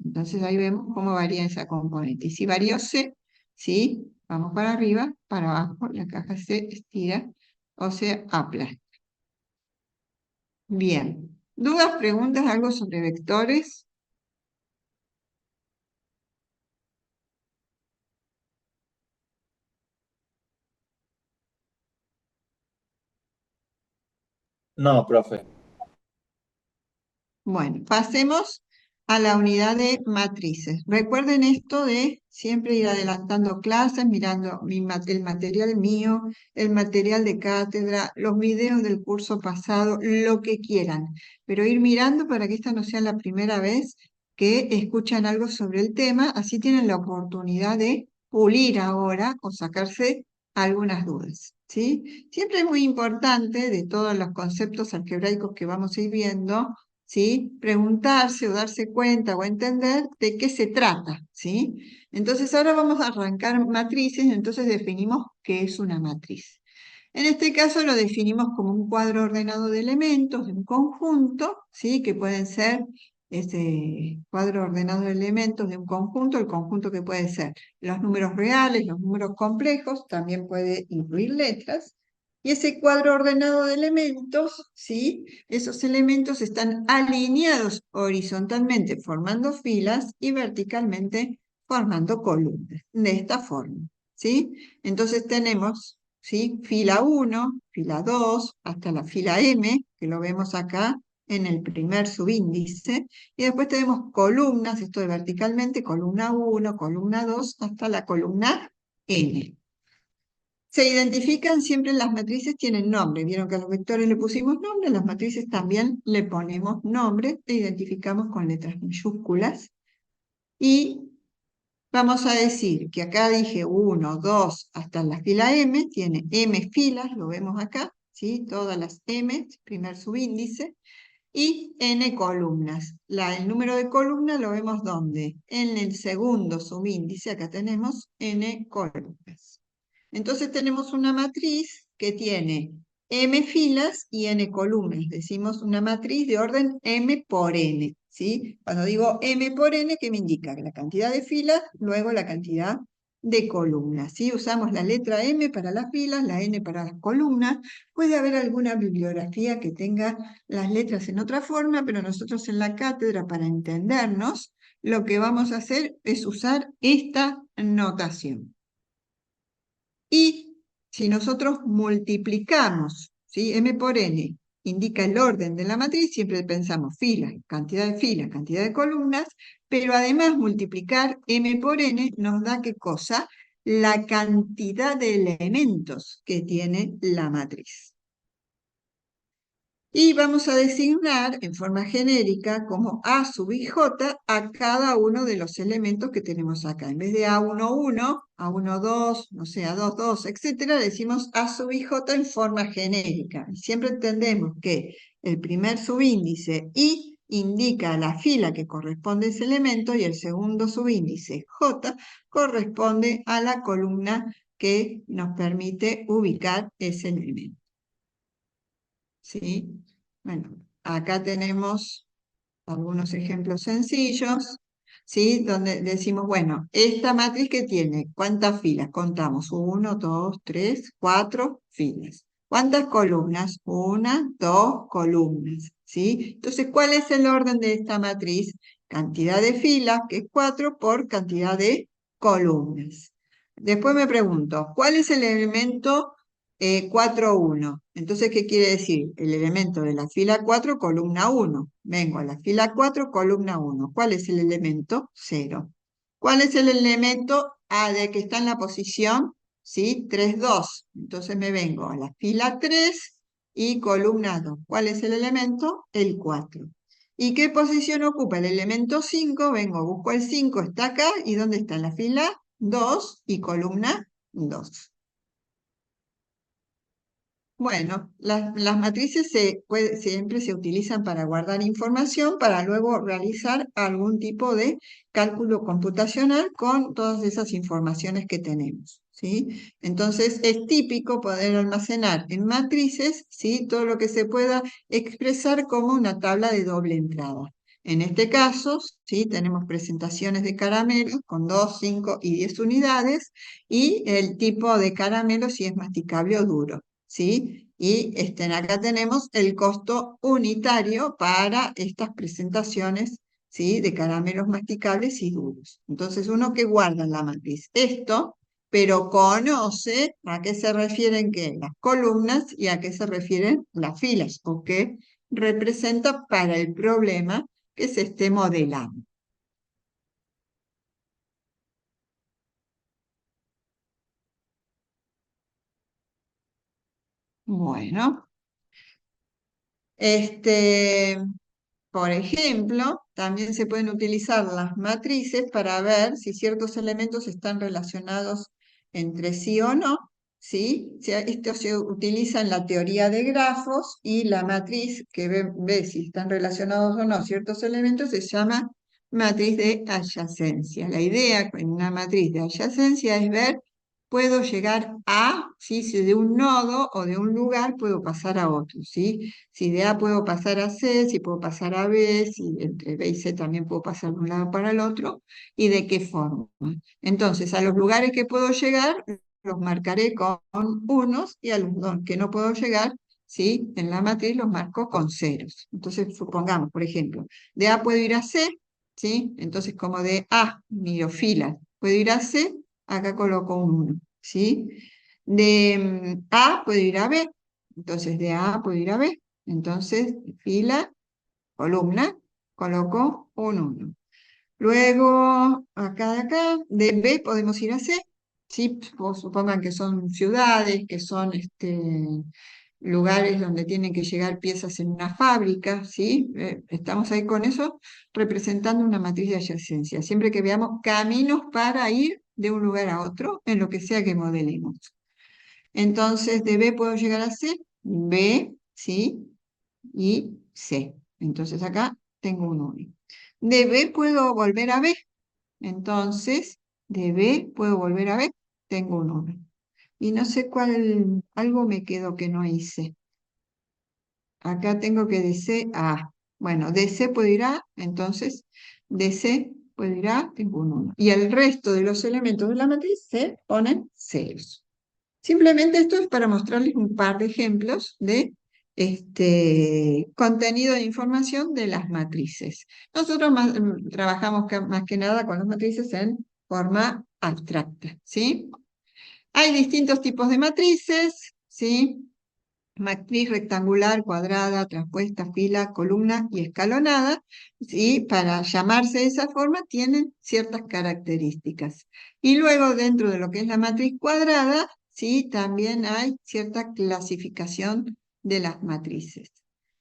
A: Entonces ahí vemos cómo varía esa componente. Y si varío C, ¿sí? Vamos para arriba, para abajo, la caja se estira o se aplasta. Bien. ¿Dudas, preguntas, algo sobre vectores?
F: No, profe.
A: Bueno, pasemos a la unidad de matrices. Recuerden esto de siempre ir adelantando clases, mirando el material mío, el material de cátedra, los videos del curso pasado, lo que quieran, pero ir mirando para que esta no sea la primera vez que escuchan algo sobre el tema, así tienen la oportunidad de pulir ahora o sacarse algunas dudas, ¿sí? Siempre es muy importante de todos los conceptos algebraicos que vamos a ir viendo, ¿sí? Preguntarse o darse cuenta o entender de qué se trata, ¿sí? Entonces ahora vamos a arrancar matrices, entonces definimos qué es una matriz. En este caso lo definimos como un cuadro ordenado de elementos de un conjunto, ¿sí? Que pueden ser ese cuadro ordenado de elementos de un conjunto, el conjunto que puede ser los números reales, los números complejos, también puede incluir letras. Y ese cuadro ordenado de elementos, ¿sí? Esos elementos están alineados horizontalmente formando filas y verticalmente formando columnas, de esta forma, ¿sí? Entonces tenemos, ¿sí? Fila 1, fila 2, hasta la fila M, que lo vemos acá en el primer subíndice, y después tenemos columnas, esto de verticalmente, columna 1, columna 2, hasta la columna N. Se identifican siempre las matrices, tienen nombre. Vieron que a los vectores le pusimos nombre, a las matrices también le ponemos nombre, e identificamos con letras mayúsculas. Y vamos a decir que acá dije 1, 2, hasta la fila M, tiene M filas, lo vemos acá, ¿sí? Todas las M, primer subíndice, y N columnas. El número de columnas lo vemos ¿dónde? En el segundo subíndice, acá tenemos N columnas. Entonces tenemos una matriz que tiene M filas y N columnas. Decimos una matriz de orden M por N, ¿sí? Cuando digo M por N, ¿qué me indica? Que la cantidad de filas, luego la cantidad de columnas, ¿sí? Usamos la letra M para las filas, la N para las columnas. Puede haber alguna bibliografía que tenga las letras en otra forma, pero nosotros en la cátedra, para entendernos, lo que vamos a hacer es usar esta notación. Y si nosotros multiplicamos, ¿sí? M por N indica el orden de la matriz, siempre pensamos filas, cantidad de columnas, pero además multiplicar M por N nos da ¿qué cosa? La cantidad de elementos que tiene la matriz. Y vamos a designar en forma genérica como A sub ij a cada uno de los elementos que tenemos acá. En vez de A11, A12, no sé, A22, etcétera, decimos A sub ij en forma genérica. Y siempre entendemos que el primer subíndice I indica la fila que corresponde a ese elemento y el segundo subíndice J corresponde a la columna que nos permite ubicar ese elemento. ¿Sí? Bueno, acá tenemos algunos ejemplos sencillos, ¿sí? Donde decimos, bueno, esta matriz que tiene, ¿cuántas filas? Contamos, 1, 2, 3, 4 filas. ¿Cuántas columnas? 1, 2 columnas, ¿sí? Entonces, ¿cuál es el orden de esta matriz? Cantidad de filas, que es 4, por cantidad de columnas. Después me pregunto, ¿cuál es el elemento 4, 1? Entonces, ¿qué quiere decir? El elemento de la fila 4, columna 1. Vengo a la fila 4, columna 1. ¿Cuál es el elemento? 0. ¿Cuál es el elemento de que está en la posición? ¿Sí? 3, 2. Entonces me vengo a la fila 3 y columna 2. ¿Cuál es el elemento? El 4. ¿Y qué posición ocupa el elemento 5? Vengo, busco el 5, está acá. ¿Y dónde está? En la fila 2 y columna 2. Bueno, las matrices siempre se utilizan para guardar información, para luego realizar algún tipo de cálculo computacional con todas esas informaciones que tenemos, ¿sí? Entonces, es típico poder almacenar en matrices, ¿sí? Todo lo que se pueda expresar como una tabla de doble entrada. En este caso, ¿sí? Tenemos presentaciones de caramelos con 2, 5 y 10 unidades y el tipo de caramelo si es masticable o duro. ¿Sí? Y acá tenemos el costo unitario para estas presentaciones, ¿sí? De caramelos masticables y duros. Entonces, uno que guarda en la matriz esto, pero conoce a qué se refieren las columnas y a qué se refieren las filas, o qué representa para el problema que se esté modelando. Bueno, por ejemplo, también se pueden utilizar las matrices para ver si ciertos elementos están relacionados entre sí o no, ¿sí? Esto se utiliza en la teoría de grafos y la matriz que ve si están relacionados o no ciertos elementos se llama matriz de adyacencia. La idea en una matriz de adyacencia es ver, puedo llegar a, ¿sí? Si de un nodo o de un lugar puedo pasar a otro, ¿sí? Si de A puedo pasar a C, si puedo pasar a B, si entre B y C también puedo pasar de un lado para el otro, y de qué forma. Entonces, a los lugares que puedo llegar, los marcaré con unos, y a los que no puedo llegar, ¿sí? En la matriz los marco con ceros. Entonces, supongamos, por ejemplo, de A puedo ir a C, ¿sí? Entonces, como de A, miro filas, puedo ir a C, acá coloco un 1, ¿sí? De A puedo ir a B, entonces de A puedo ir a B. Entonces, fila, columna, coloco un 1. Luego, acá de acá, de B podemos ir a C. ¿Sí? Supongan que son ciudades, que son lugares donde tienen que llegar piezas en una fábrica, ¿sí? Estamos ahí con eso representando una matriz de adyacencia. Siempre que veamos caminos para ir de un lugar a otro, en lo que sea que modelemos. Entonces, de B puedo llegar a C, B, ¿sí? Y C. Entonces acá tengo un 1. De B puedo volver a B. Entonces, de B puedo volver a B. Tengo un 1. Y no sé cuál, algo me quedó que no hice. Acá tengo que de C a A. Bueno, de C puedo ir a, entonces, de C puedo ir a, tengo un 1. Y el resto de los elementos de la matriz se ponen ceros. Simplemente esto es para mostrarles un par de ejemplos de contenido de información de las matrices. Nosotros trabajamos más que nada con las matrices en forma abstracta, ¿sí? Hay distintos tipos de matrices, ¿sí? Matriz rectangular, cuadrada, transpuesta, fila, columna y escalonada, ¿sí? Para llamarse de esa forma tienen ciertas características. Y luego dentro de lo que es la matriz cuadrada, ¿sí? También hay cierta clasificación de las matrices.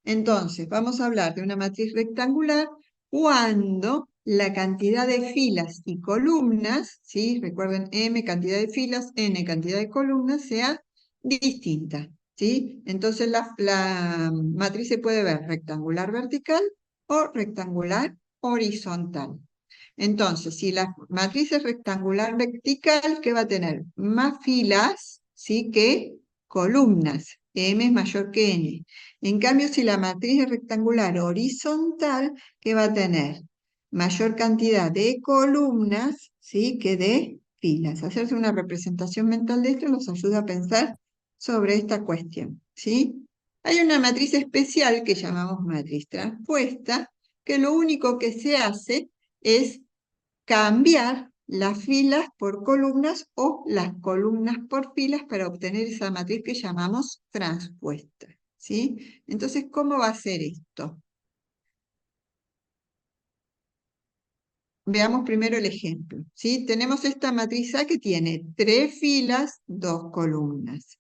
A: Entonces, vamos a hablar de una matriz rectangular cuando la cantidad de filas y columnas, ¿sí? Recuerden, M cantidad de filas, N cantidad de columnas, sea distinta. ¿Sí? Entonces la matriz se puede ver rectangular vertical o rectangular horizontal. Entonces, si la matriz es rectangular vertical, ¿qué va a tener? Más filas, ¿sí? Que columnas. M es mayor que N. En cambio, si la matriz es rectangular horizontal, ¿qué va a tener? Mayor cantidad de columnas, ¿sí? Que de filas. Hacerse una representación mental de esto los ayuda a pensar sobre esta cuestión, ¿sí? Hay una matriz especial que llamamos matriz transpuesta, que lo único que se hace es cambiar las filas por columnas o las columnas por filas para obtener esa matriz que llamamos transpuesta, ¿sí? Entonces, ¿cómo va a ser esto? Veamos primero el ejemplo, ¿sí? Tenemos esta matriz A que tiene 3 filas, 2 columnas.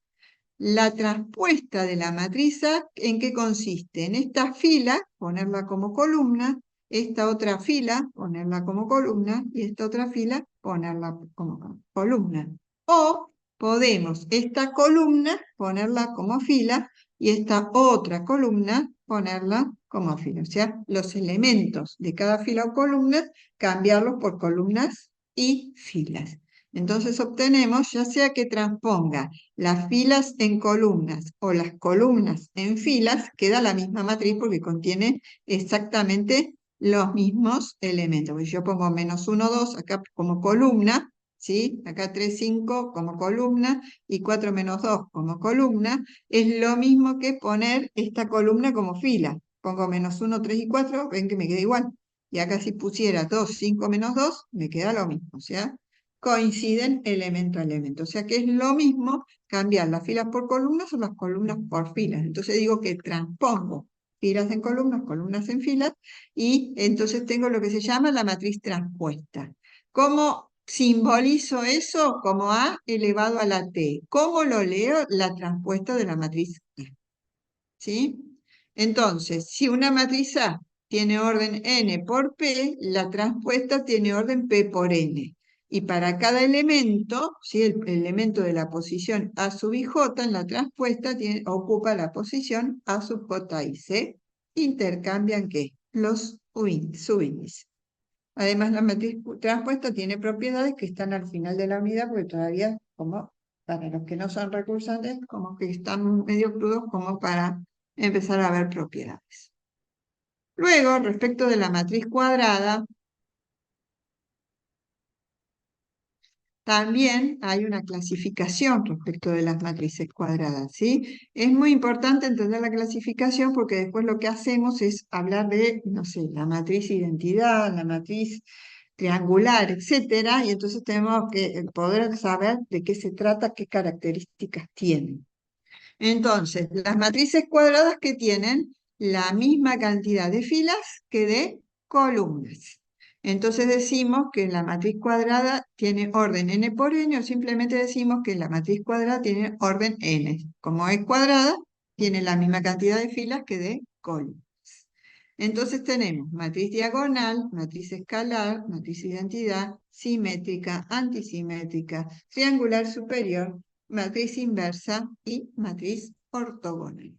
A: La transpuesta de la matriz A, ¿en qué consiste? En esta fila, ponerla como columna, esta otra fila, ponerla como columna, y esta otra fila, ponerla como columna. O podemos esta columna ponerla como fila y esta otra columna ponerla como fila. O sea, los elementos de cada fila o columna, cambiarlos por columnas y filas. Entonces obtenemos, ya sea que transponga las filas en columnas o las columnas en filas, queda la misma matriz porque contiene exactamente los mismos elementos. Yo pongo -1, 2 acá como columna, ¿sí? Acá 3, 5 como columna y 4 menos 2 como columna. Es lo mismo que poner esta columna como fila. Pongo -1, 3 y 4, ven que me queda igual. Y acá si pusiera 2, 5 menos 2, me queda lo mismo. O sea, coinciden elemento a elemento. O sea que es lo mismo cambiar las filas por columnas o las columnas por filas. Entonces digo que transpongo filas en columnas, columnas en filas, y entonces tengo lo que se llama la matriz transpuesta. ¿Cómo simbolizo eso? Como A elevado a la T. ¿Cómo lo leo? La transpuesta de la matriz A. ¿Sí? Entonces, si una matriz A tiene orden n por p, la transpuesta tiene orden p por n. Y para cada elemento, ¿sí? El elemento de la posición A sub i j en la transpuesta ocupa la posición A sub j y c. Intercambian ¿qué? Los subíndices. Además, la matriz transpuesta tiene propiedades que están al final de la unidad, porque todavía, como para los que no son recursantes, como que están medio crudos como para empezar a ver propiedades. Luego, respecto de la matriz cuadrada, también hay una clasificación respecto de las matrices cuadradas, ¿sí? Es muy importante entender la clasificación porque después lo que hacemos es hablar de, no sé, la matriz identidad, la matriz triangular, etcétera, y entonces tenemos que poder saber de qué se trata, qué características tienen. Entonces, las matrices cuadradas que tienen la misma cantidad de filas que de columnas. Entonces decimos que la matriz cuadrada tiene orden n por n, o simplemente decimos que la matriz cuadrada tiene orden n. Como es cuadrada, tiene la misma cantidad de filas que de columnas. Entonces tenemos matriz diagonal, matriz escalar, matriz identidad, simétrica, antisimétrica, triangular superior, matriz inversa y matriz ortogonal.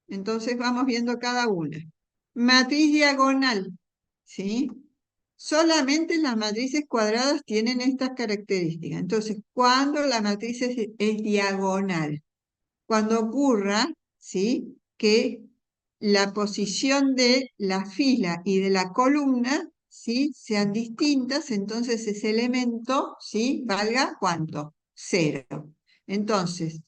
A: Entonces vamos viendo cada una. Matriz diagonal, ¿sí? Solamente las matrices cuadradas tienen estas características. Entonces, cuando la matriz es diagonal, cuando ocurra, ¿sí? Que la posición de la fila y de la columna, ¿sí? Sean distintas, entonces ese elemento, ¿sí? Valga ¿cuánto? 0. Entonces,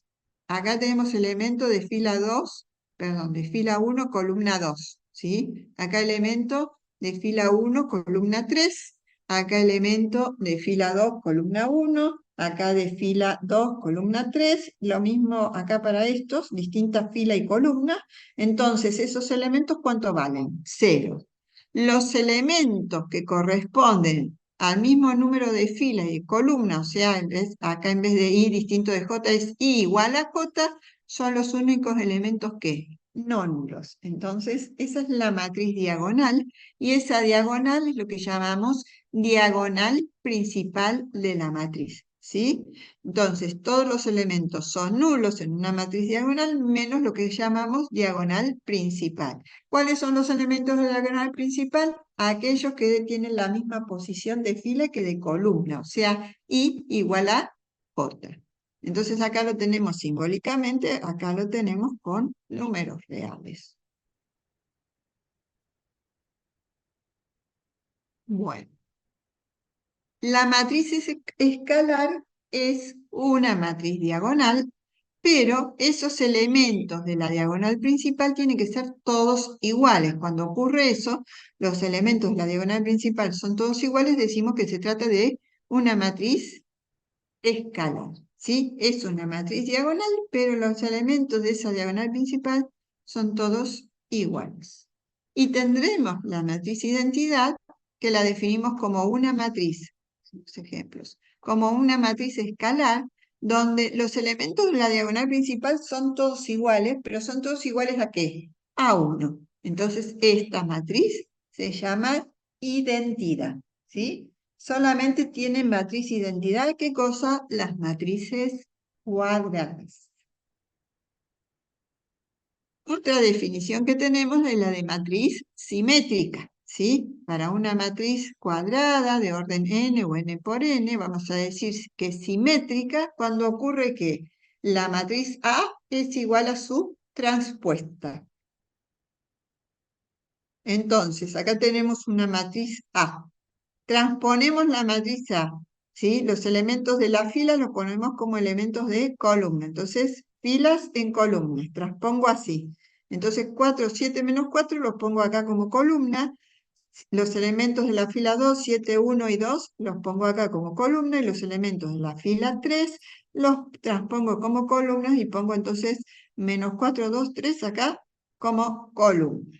A: acá tenemos elemento de fila 2, perdón, de fila 1, columna 2, ¿sí? Acá elemento de fila 1, columna 3, acá elemento de fila 2, columna 1, acá de fila 2, columna 3, lo mismo acá para estos, distintas fila y columna. Entonces, esos elementos, ¿cuánto valen? 0. Los elementos que corresponden al mismo número de filas y columnas, o sea, acá en vez de i distinto de j es i igual a j, son los únicos elementos que no nulos. Entonces, esa es la matriz diagonal, y esa diagonal es lo que llamamos diagonal principal de la matriz, ¿sí? Entonces, todos los elementos son nulos en una matriz diagonal, menos lo que llamamos diagonal principal. ¿Cuáles son los elementos de la diagonal principal? Aquellos que tienen la misma posición de fila que de columna, o sea, i igual a j. Entonces acá lo tenemos simbólicamente, acá lo tenemos con números reales. Bueno, la matriz escalar es una matriz diagonal, pero esos elementos de la diagonal principal tienen que ser todos iguales. Cuando ocurre eso, los elementos de la diagonal principal son todos iguales, decimos que se trata de una matriz escalar, ¿sí? Es una matriz diagonal, pero los elementos de esa diagonal principal son todos iguales. Y tendremos la matriz identidad, que la definimos como una matriz, los ejemplos, como una matriz escalar, donde los elementos de la diagonal principal son todos iguales, pero son todos iguales ¿a qué? A 1. Entonces, esta matriz se llama identidad, ¿sí? Solamente tienen matriz identidad. ¿Qué cosa? Las matrices cuadradas. Otra definición que tenemos es la de matriz simétrica, ¿sí? Para una matriz cuadrada de orden n o n por n, vamos a decir que es simétrica cuando ocurre que la matriz A es igual a su transpuesta. Entonces, acá tenemos una matriz A. Transponemos la matriz A, ¿sí? Los elementos de la fila los ponemos como elementos de columna. Entonces, filas en columnas. Transpongo así. Entonces, 4, 7 menos 4 los pongo acá como columna. Los elementos de la fila 2, 7, 1 y 2 los pongo acá como columna y los elementos de la fila 3 los transpongo como columnas y pongo entonces menos 4, 2, 3 acá como columna.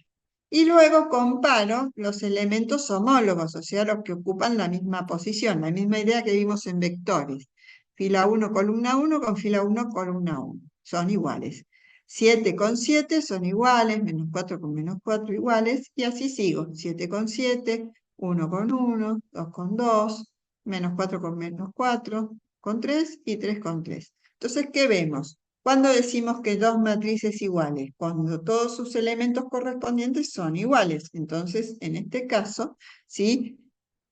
A: Y luego comparo los elementos homólogos, o sea, los que ocupan la misma posición, la misma idea que vimos en vectores. Fila 1, columna 1 con fila 1, columna 1. Son iguales. 7 con 7 son iguales, menos 4 con menos 4 iguales, y así sigo. 7 con 7, 1 con 1, 2 con 2, menos 4 con menos 4, con 3 y 3 con 3. Entonces, ¿qué vemos? ¿Cuándo decimos que dos matrices iguales? Cuando todos sus elementos correspondientes son iguales. Entonces, en este caso, ¿sí?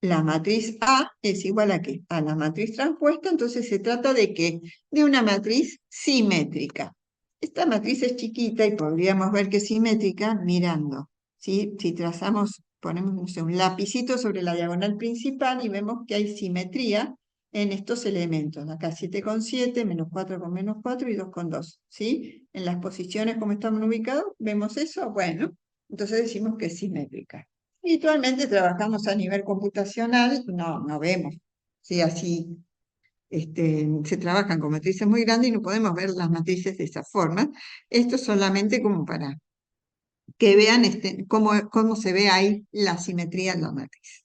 A: La matriz A es igual a ¿qué? A la matriz transpuesta, entonces se trata de ¿qué? De una matriz simétrica. Esta matriz es chiquita y podríamos ver que es simétrica mirando, ¿sí? Si trazamos, ponemos no sé, un lapicito sobre la diagonal principal y vemos que hay simetría en estos elementos. Acá 7 con 7, menos 4 con menos 4 y 2 con 2, ¿sí? En las posiciones como están ubicados, ¿vemos eso? Bueno, entonces decimos que es simétrica. Habitualmente trabajamos a nivel computacional, no vemos, ¿sí? Así se trabajan con matrices muy grandes y no podemos ver las matrices de esa forma. Esto es solamente como para que vean cómo se ve ahí la simetría en la matriz.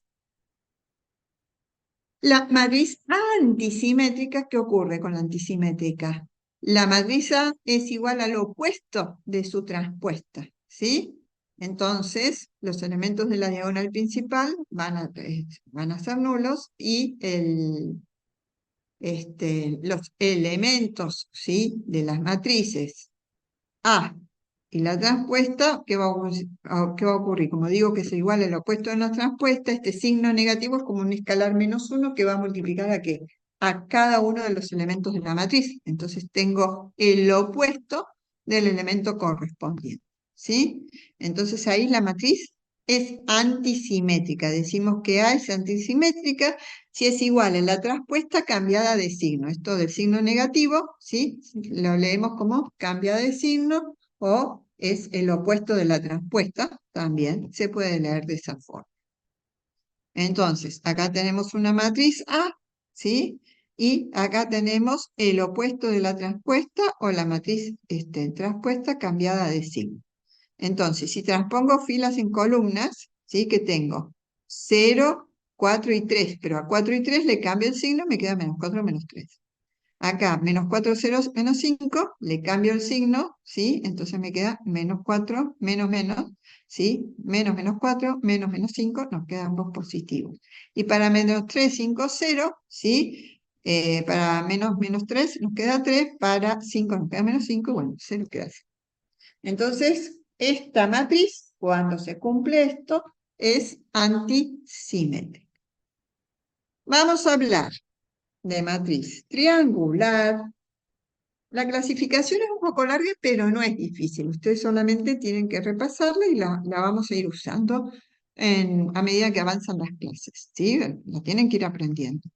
A: La matriz antisimétrica, ¿qué ocurre con la antisimétrica? La matriz A es igual al opuesto de su transpuesta, ¿sí? Entonces, los elementos de la diagonal principal van a ser nulos y los elementos, ¿sí? De las matrices A y la transpuesta, ¿qué va a ocurrir? Como digo que es igual al opuesto de la transpuesta, este signo negativo es como un escalar -1 que va a multiplicar ¿a qué? A cada uno de los elementos de la matriz. Entonces tengo el opuesto del elemento correspondiente, ¿sí? Entonces ahí la matriz es antisimétrica. Decimos que A es antisimétrica si es igual a la transpuesta cambiada de signo. Esto del signo negativo, ¿sí? Lo leemos como cambiada de signo o es el opuesto de la transpuesta, también se puede leer de esa forma. Entonces, acá tenemos una matriz A, ¿sí? Y acá tenemos el opuesto de la transpuesta o la matriz transpuesta cambiada de signo. Entonces, si transpongo filas en columnas, ¿sí? Que tengo 0, 4 y 3, pero a 4 y 3 le cambio el signo, me queda menos 4, menos 3. Acá, menos 4, 0, menos 5, le cambio el signo, ¿sí? Entonces me queda menos 4, menos, menos, ¿sí? Menos, menos 4, menos, menos 5, nos quedan ambos positivos. Y para menos 3, 5, 0, ¿sí? Para menos, menos 3 nos queda 3, para 5 nos queda menos 5, bueno, 0 queda 0. Entonces, esta matriz, cuando se cumple esto, es antisimétrica. Vamos a hablar de matriz triangular. La clasificación es un poco larga, pero no es difícil. Ustedes solamente tienen que repasarla y la vamos a ir usando a medida que avanzan las clases, ¿sí? La tienen que ir aprendiendo.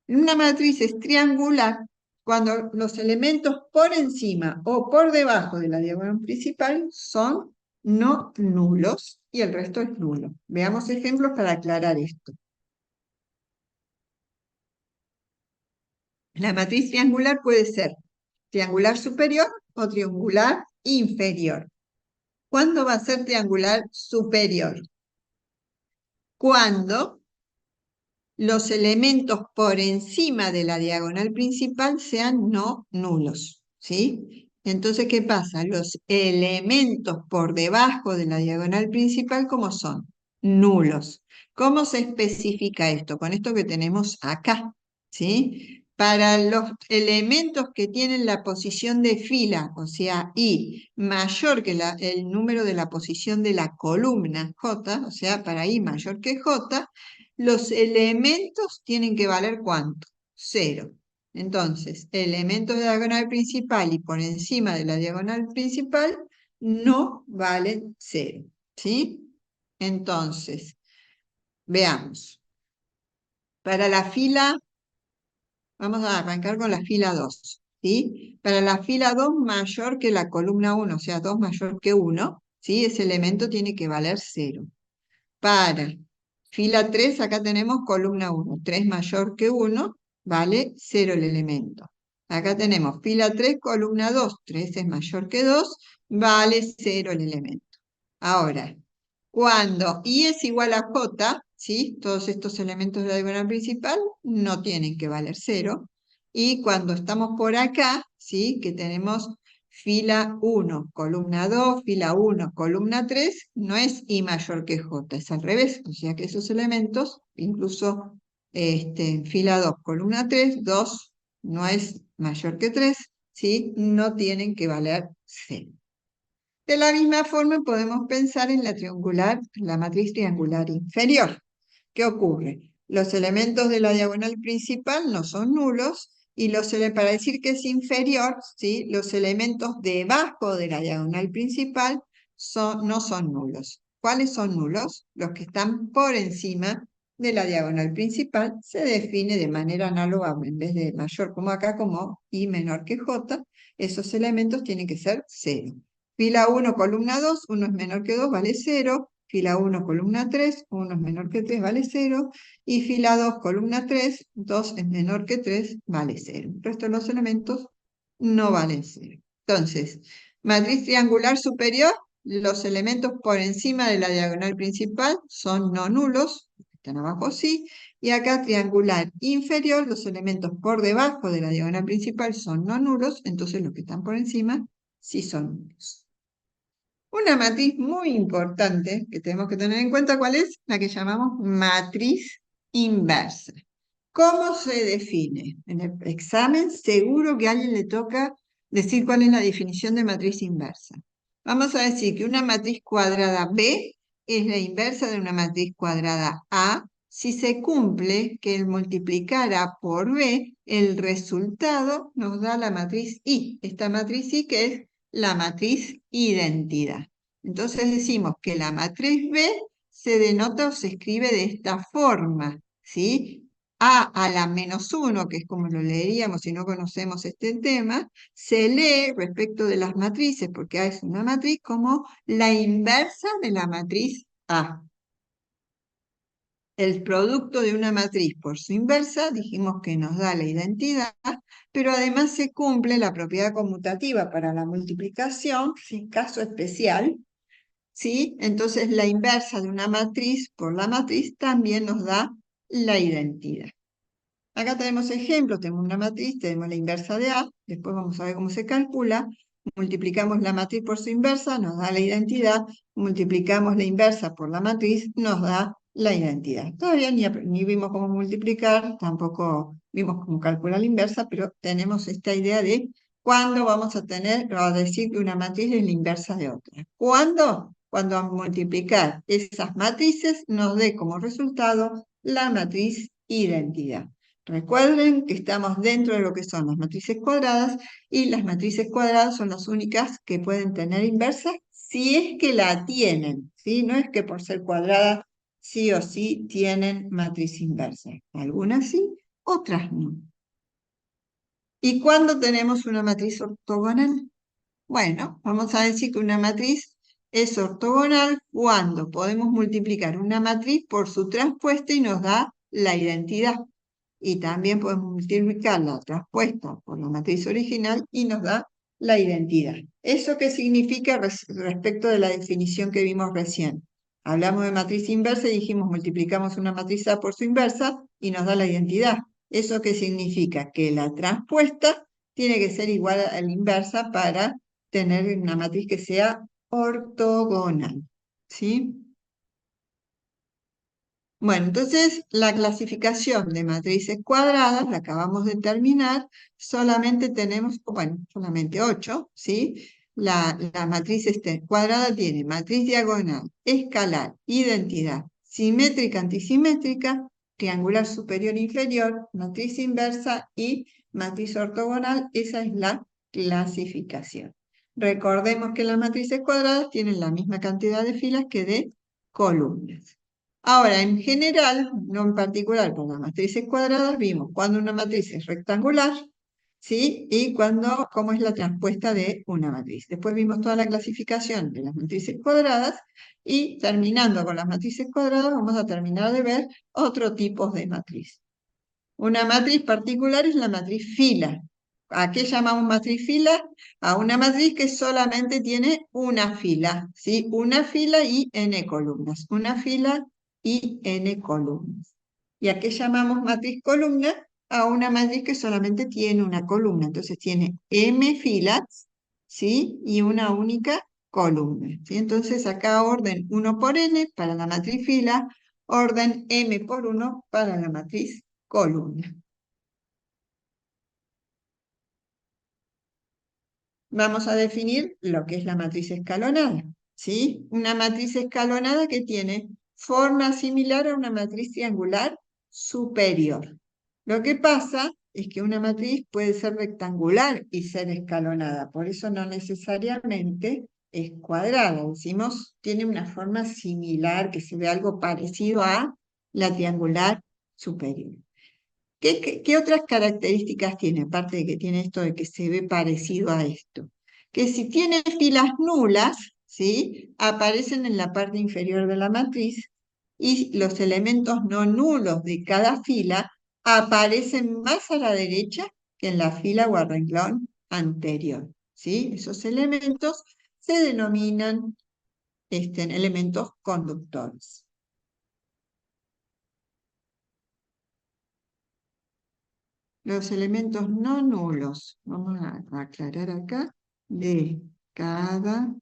A: Una matriz es triangular cuando los elementos por encima o por debajo de la diagonal principal son no nulos y el resto es nulo. Veamos ejemplos para aclarar esto. La matriz triangular puede ser triangular superior o triangular inferior. ¿Cuándo va a ser triangular superior? Cuando los elementos por encima de la diagonal principal sean no nulos, ¿sí? Entonces, ¿qué pasa? Los elementos por debajo de la diagonal principal, ¿cómo son? Nulos. ¿Cómo se especifica esto? Con esto que tenemos acá, ¿sí? Para los elementos que tienen la posición de fila, o sea, I, mayor que el número de la posición de la columna J, o sea, para I mayor que J, los elementos tienen que valer ¿cuánto? 0. Entonces, elementos de la diagonal principal y por encima de la diagonal principal no valen 0. ¿Sí? Entonces, veamos. Para la fila, vamos a arrancar con la fila 2. ¿Sí? Para la fila 2 mayor que la columna 1, o sea, 2 mayor que 1, ¿sí? Ese elemento tiene que valer 0. para fila 3, acá tenemos columna 1, 3 mayor que 1, vale 0 el elemento. Acá tenemos fila 3, columna 2, 3 es mayor que 2, vale 0 el elemento. Ahora, cuando I es igual a J, ¿sí? Todos estos elementos de la diagonal principal no tienen que valer 0. Y cuando estamos por acá, ¿sí? Que tenemos fila 1, columna 2, fila 1, columna 3, no es I mayor que J, es al revés. O sea que esos elementos, incluso en fila 2, columna 3, 2 no es mayor que 3, ¿sí? No tienen que valer 0. De la misma forma podemos pensar en la matriz triangular inferior. ¿Qué ocurre? Los elementos de la diagonal principal no son nulos y para decir que es inferior, ¿sí? Los elementos debajo de la diagonal principal no son nulos. ¿Cuáles son nulos? Los que están por encima de la diagonal principal se define de manera análoga, en vez de mayor como acá, como I menor que J, esos elementos tienen que ser 0. Fila 1, columna 2, 1 es menor que 2, vale 0. Fila 1, columna 3, 1 es menor que 3, vale 0. Y fila 2, columna 3, 2 es menor que 3, vale 0. El resto de los elementos no valen 0. Entonces, matriz triangular superior, los elementos por encima de la diagonal principal son no nulos, están abajo sí. Y acá triangular inferior, los elementos por debajo de la diagonal principal son no nulos, entonces los que están por encima sí son nulos. Una matriz muy importante que tenemos que tener en cuenta, ¿cuál es? La que llamamos matriz inversa. ¿Cómo se define? En el examen seguro que a alguien le toca decir cuál es la definición de matriz inversa. Vamos a decir que una matriz cuadrada B es la inversa de una matriz cuadrada A si se cumple que el multiplicar A por B, el resultado nos da la matriz I. Esta matriz I que es la matriz identidad. Entonces decimos que la matriz B se denota o se escribe de esta forma, ¿sí? A la menos 1, que es como lo leeríamos si no conocemos este tema, se lee respecto de las matrices, porque A es una matriz, como la inversa de la matriz A. El producto de una matriz por su inversa, dijimos que nos da la identidad, pero además se cumple la propiedad conmutativa para la multiplicación, sin caso especial, ¿sí? Entonces la inversa de una matriz por la matriz también nos da la identidad. Acá tenemos ejemplos, tenemos una matriz, tenemos la inversa de A, después vamos a ver cómo se calcula, multiplicamos la matriz por su inversa, nos da la identidad, multiplicamos la inversa por la matriz, nos da la identidad. Todavía ni vimos cómo multiplicar, tampoco vimos cómo calcular la inversa, pero tenemos esta idea de cuándo vamos a tener, o a decir que una matriz es la inversa de otra. ¿Cuándo? Cuando al multiplicar esas matrices nos dé como resultado la matriz identidad. Recuerden que estamos dentro de lo que son las matrices cuadradas y las matrices cuadradas son las únicas que pueden tener inversa si es que la tienen, ¿sí? No es que por ser cuadradas sí o sí tienen matriz inversa. Algunas sí, otras no. ¿Y cuándo tenemos una matriz ortogonal? Bueno, vamos a decir que una matriz es ortogonal cuando podemos multiplicar una matriz por su transpuesta y nos da la identidad. Y también podemos multiplicar la transpuesta por la matriz original y nos da la identidad. ¿Eso qué significa respecto de la definición que vimos recién? Hablamos de matriz inversa y dijimos multiplicamos una matriz A por su inversa y nos da la identidad. ¿Eso qué significa? Que la transpuesta tiene que ser igual a la inversa para tener una matriz que sea ortogonal. ¿Sí? Bueno, entonces la clasificación de matrices cuadradas, la acabamos de terminar, solamente tenemos, bueno, solamente 8, ¿sí? La matriz cuadrada tiene matriz diagonal, escalar, identidad, simétrica, antisimétrica, triangular superior e inferior, matriz inversa y matriz ortogonal. Esa es la clasificación. Recordemos que las matrices cuadradas tienen la misma cantidad de filas que de columnas. Ahora, en general, no en particular, con las matrices cuadradas, vimos cuando una matriz es rectangular, ¿sí? Y cómo es la transpuesta de una matriz. Después vimos toda la clasificación de las matrices cuadradas y terminando con las matrices cuadradas vamos a terminar de ver otro tipo de matriz. Una matriz particular es la matriz fila. ¿A qué llamamos matriz fila? A una matriz que solamente tiene una fila, ¿sí? Una fila y n columnas. Una fila y n columnas. ¿Y a qué llamamos matriz columna? A una matriz que solamente tiene una columna. Entonces tiene m filas, ¿sí? Y una única columna, ¿sí? Entonces acá orden 1 por n para la matriz fila, orden m por 1 para la matriz columna. Vamos a definir lo que es la matriz escalonada, ¿sí? Una matriz escalonada que tiene forma similar a una matriz triangular superior. Lo que pasa es que una matriz puede ser rectangular y ser escalonada, por eso no necesariamente es cuadrada. Decimos, tiene una forma similar, que se ve algo parecido a la triangular superior. ¿Qué otras características tiene? Aparte de que tiene esto de que se ve parecido a esto. Que si tiene filas nulas, ¿sí? Aparecen en la parte inferior de la matriz y los elementos no nulos de cada fila aparecen más a la derecha que en la fila o al renglón anterior, ¿sí? Esos elementos se denominan elementos conductores. Los elementos no nulos, vamos a aclarar acá, de cada...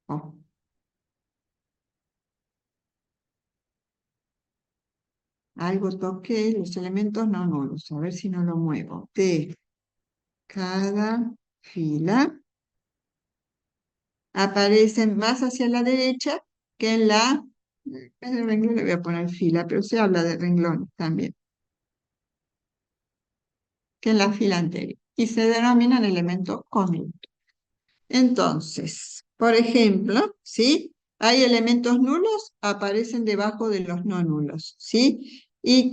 A: oh, algo toqué, los elementos no nulos, a ver si no lo muevo. De cada fila aparecen más hacia la derecha que en la... En el renglón le voy a poner fila, pero se habla de renglones también, que en la fila anterior. Y se denominan elementos conductores. Entonces, por ejemplo, ¿sí? Hay elementos nulos, aparecen debajo de los no nulos, ¿sí? Y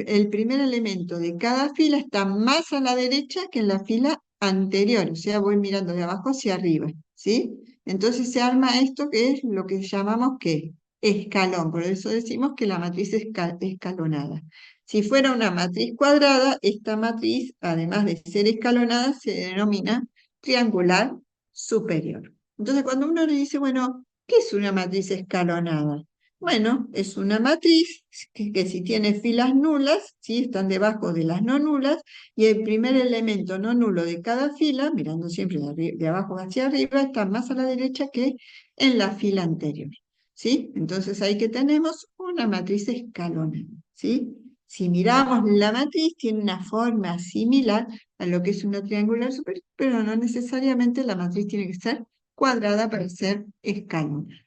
A: el primer elemento de cada fila está más a la derecha que en la fila anterior, o sea, voy mirando de abajo hacia arriba, ¿sí? Entonces se arma esto que es lo que llamamos ¿qué? Escalón, por eso decimos que la matriz es escalonada. Si fuera una matriz cuadrada, esta matriz, además de ser escalonada, se denomina triangular superior. Entonces, cuando uno le dice, bueno, ¿qué es una matriz escalonada? Bueno, es una matriz que si tiene filas nulas, ¿sí? Están debajo de las no nulas, y el primer elemento no nulo de cada fila, mirando siempre de abajo hacia arriba, está más a la derecha que en la fila anterior, ¿sí? Entonces ahí que tenemos una matriz escalonada, ¿sí? Si miramos la matriz, tiene una forma similar a lo que es una triangular superior, pero no necesariamente la matriz tiene que ser cuadrada para ser escalonada.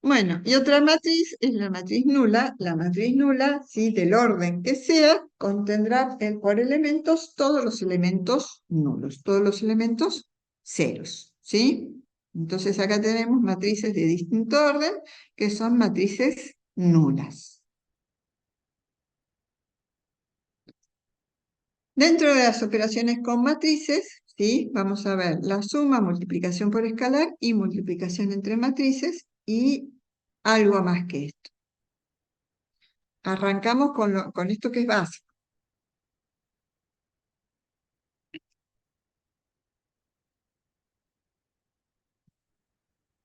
A: Bueno, y otra matriz es la matriz nula. La matriz nula, ¿sí? Del orden que sea, contendrá por elementos todos los elementos nulos, todos los elementos ceros, ¿sí? Entonces acá tenemos matrices de distinto orden que son matrices nulas. Dentro de las operaciones con matrices, ¿sí? Vamos a ver la suma, multiplicación por escalar y multiplicación entre matrices y algo más que esto. Arrancamos con esto que es básico.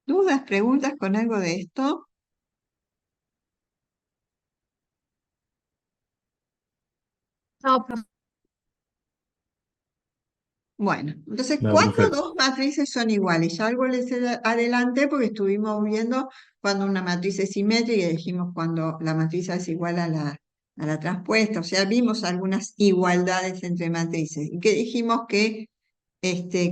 A: ¿Dudas, preguntas con algo de esto?
F: No, profe.
A: Bueno, entonces,
B: No,
A: ¿cuándo
B: perfecto.
A: dos matrices son iguales? Ya algo les adelanté porque estuvimos viendo cuando una matriz es simétrica y dijimos cuando la matriz es igual a la transpuesta, o sea, vimos algunas igualdades entre matrices. ¿Y qué dijimos que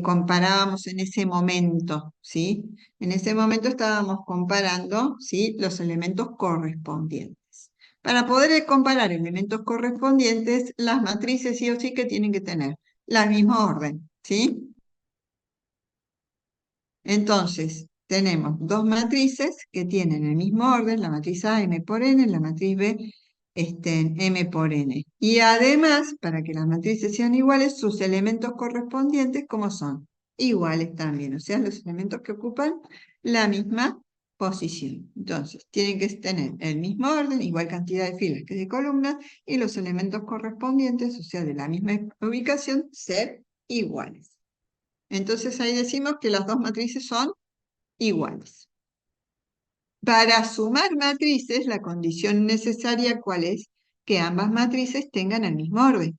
A: comparábamos en ese momento? ¿Sí? En ese momento estábamos comparando, ¿sí? Los elementos correspondientes. Para poder comparar elementos correspondientes, las matrices sí o sí que tienen que tener la misma orden, ¿sí? Entonces, tenemos dos matrices que tienen el mismo orden, la matriz A, M por N, la matriz B, estén M por N. Y además, para que las matrices sean iguales, sus elementos correspondientes, ¿cómo son? Iguales también, o sea, los elementos que ocupan la misma posición. Entonces, tienen que tener el mismo orden, igual cantidad de filas que de columnas, y los elementos correspondientes, o sea, de la misma ubicación, ser iguales. Entonces, ahí decimos que las dos matrices son iguales. Para sumar matrices, la condición necesaria, ¿cuál es? Que ambas matrices tengan el mismo orden.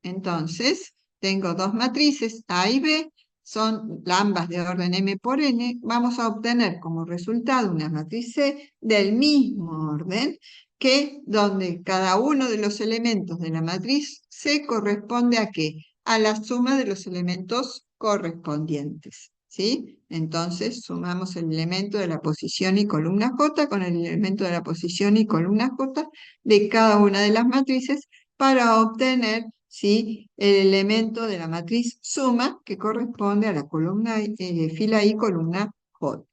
A: Entonces, tengo dos matrices, A y B, son ambas de orden M por N. Vamos a obtener como resultado una matriz C del mismo orden, que donde cada uno de los elementos de la matriz C corresponde ¿a qué? A la suma de los elementos correspondientes. ¿Sí? Entonces, sumamos el elemento de la posición y columna J con el elemento de la posición y columna J de cada una de las matrices para obtener, ¿sí?, el elemento de la matriz suma que corresponde a la columna, fila I, columna J.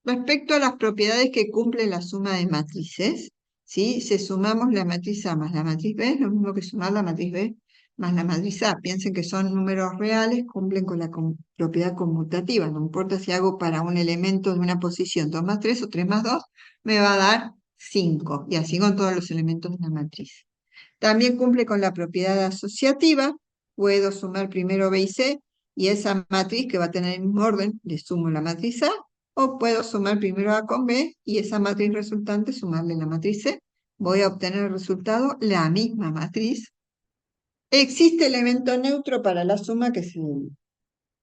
A: Respecto a las propiedades que cumple la suma de matrices, ¿sí? Si sumamos la matriz A más la matriz B, es lo mismo que sumar la matriz B más la matriz A. Piensen que son números reales, cumplen con la propiedad conmutativa. No importa si hago para un elemento de una posición 2 más 3 o 3 más 2, me va a dar 5. Y así con todos los elementos de la matriz. También cumple con la propiedad asociativa. Puedo sumar primero B y C, y esa matriz que va a tener el mismo orden, le sumo la matriz A, o puedo sumar primero A con B, y esa matriz resultante sumarle la matriz C. Voy a obtener el resultado, la misma matriz. Existe elemento neutro para la suma, que es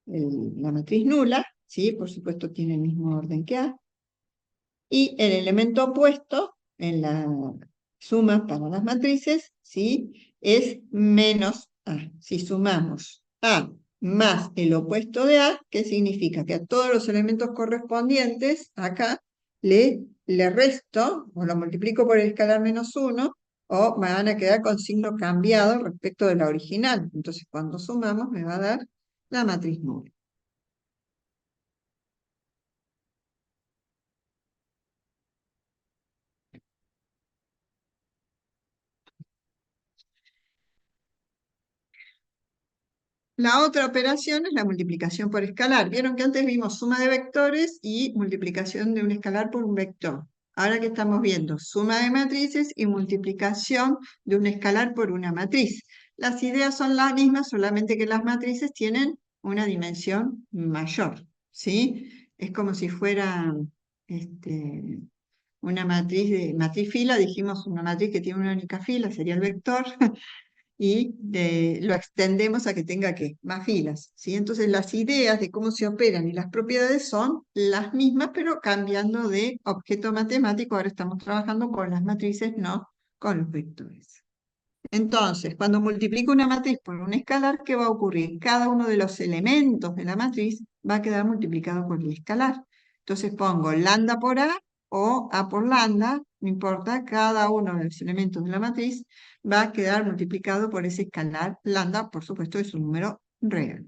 A: la matriz nula, ¿sí? Por supuesto tiene el mismo orden que A. Y el elemento opuesto en la suma para las matrices, ¿sí?, es menos A. Si sumamos A más el opuesto de A, ¿qué significa? Que a todos los elementos correspondientes, acá, le resto, o lo multiplico por el escalar menos 1, o me van a quedar con signo cambiado respecto de la original. Entonces, cuando sumamos, me va a dar la matriz nula. La otra operación es la multiplicación por escalar. Vieron que antes vimos suma de vectores y multiplicación de un escalar por un vector. Ahora que estamos viendo suma de matrices y multiplicación de un escalar por una matriz. Las ideas son las mismas, solamente que las matrices tienen una dimensión mayor, ¿sí? Es como si fuera una matriz de matriz fila, dijimos una matriz que tiene una única fila, sería el vector. Y lo extendemos a que tenga más filas, ¿sí? Entonces las ideas de cómo se operan y las propiedades son las mismas, pero cambiando de objeto matemático. Ahora estamos trabajando con las matrices, no con los vectores. Entonces, cuando multiplico una matriz por un escalar, ¿qué va a ocurrir? Cada uno de los elementos de la matriz va a quedar multiplicado por el escalar. Entonces pongo lambda por A o A por lambda, no importa, cada uno de los elementos de la matriz va a quedar multiplicado por ese escalar. Lambda, por supuesto, es un número real.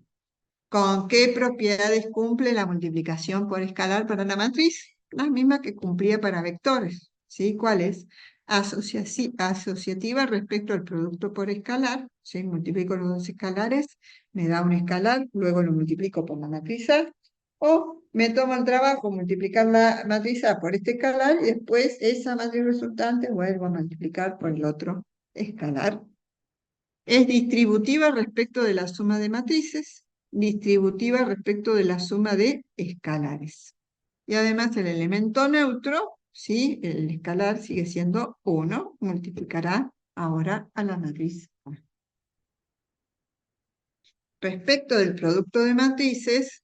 A: ¿Con qué propiedades cumple la multiplicación por escalar para la matriz? Las mismas que cumplía para vectores, ¿sí? ¿Cuál es? Asociativa respecto al producto por escalar, ¿sí? Multiplico los dos escalares, me da un escalar, luego lo multiplico por la matriz A, o me tomo el trabajo de multiplicar la matriz A por este escalar y después esa matriz resultante vuelvo a multiplicar por el otro escalar. Es distributiva respecto de la suma de matrices, distributiva respecto de la suma de escalares. Y además el elemento neutro, ¿sí?, el escalar sigue siendo 1, multiplicará ahora a la matriz A. Respecto del producto de matrices,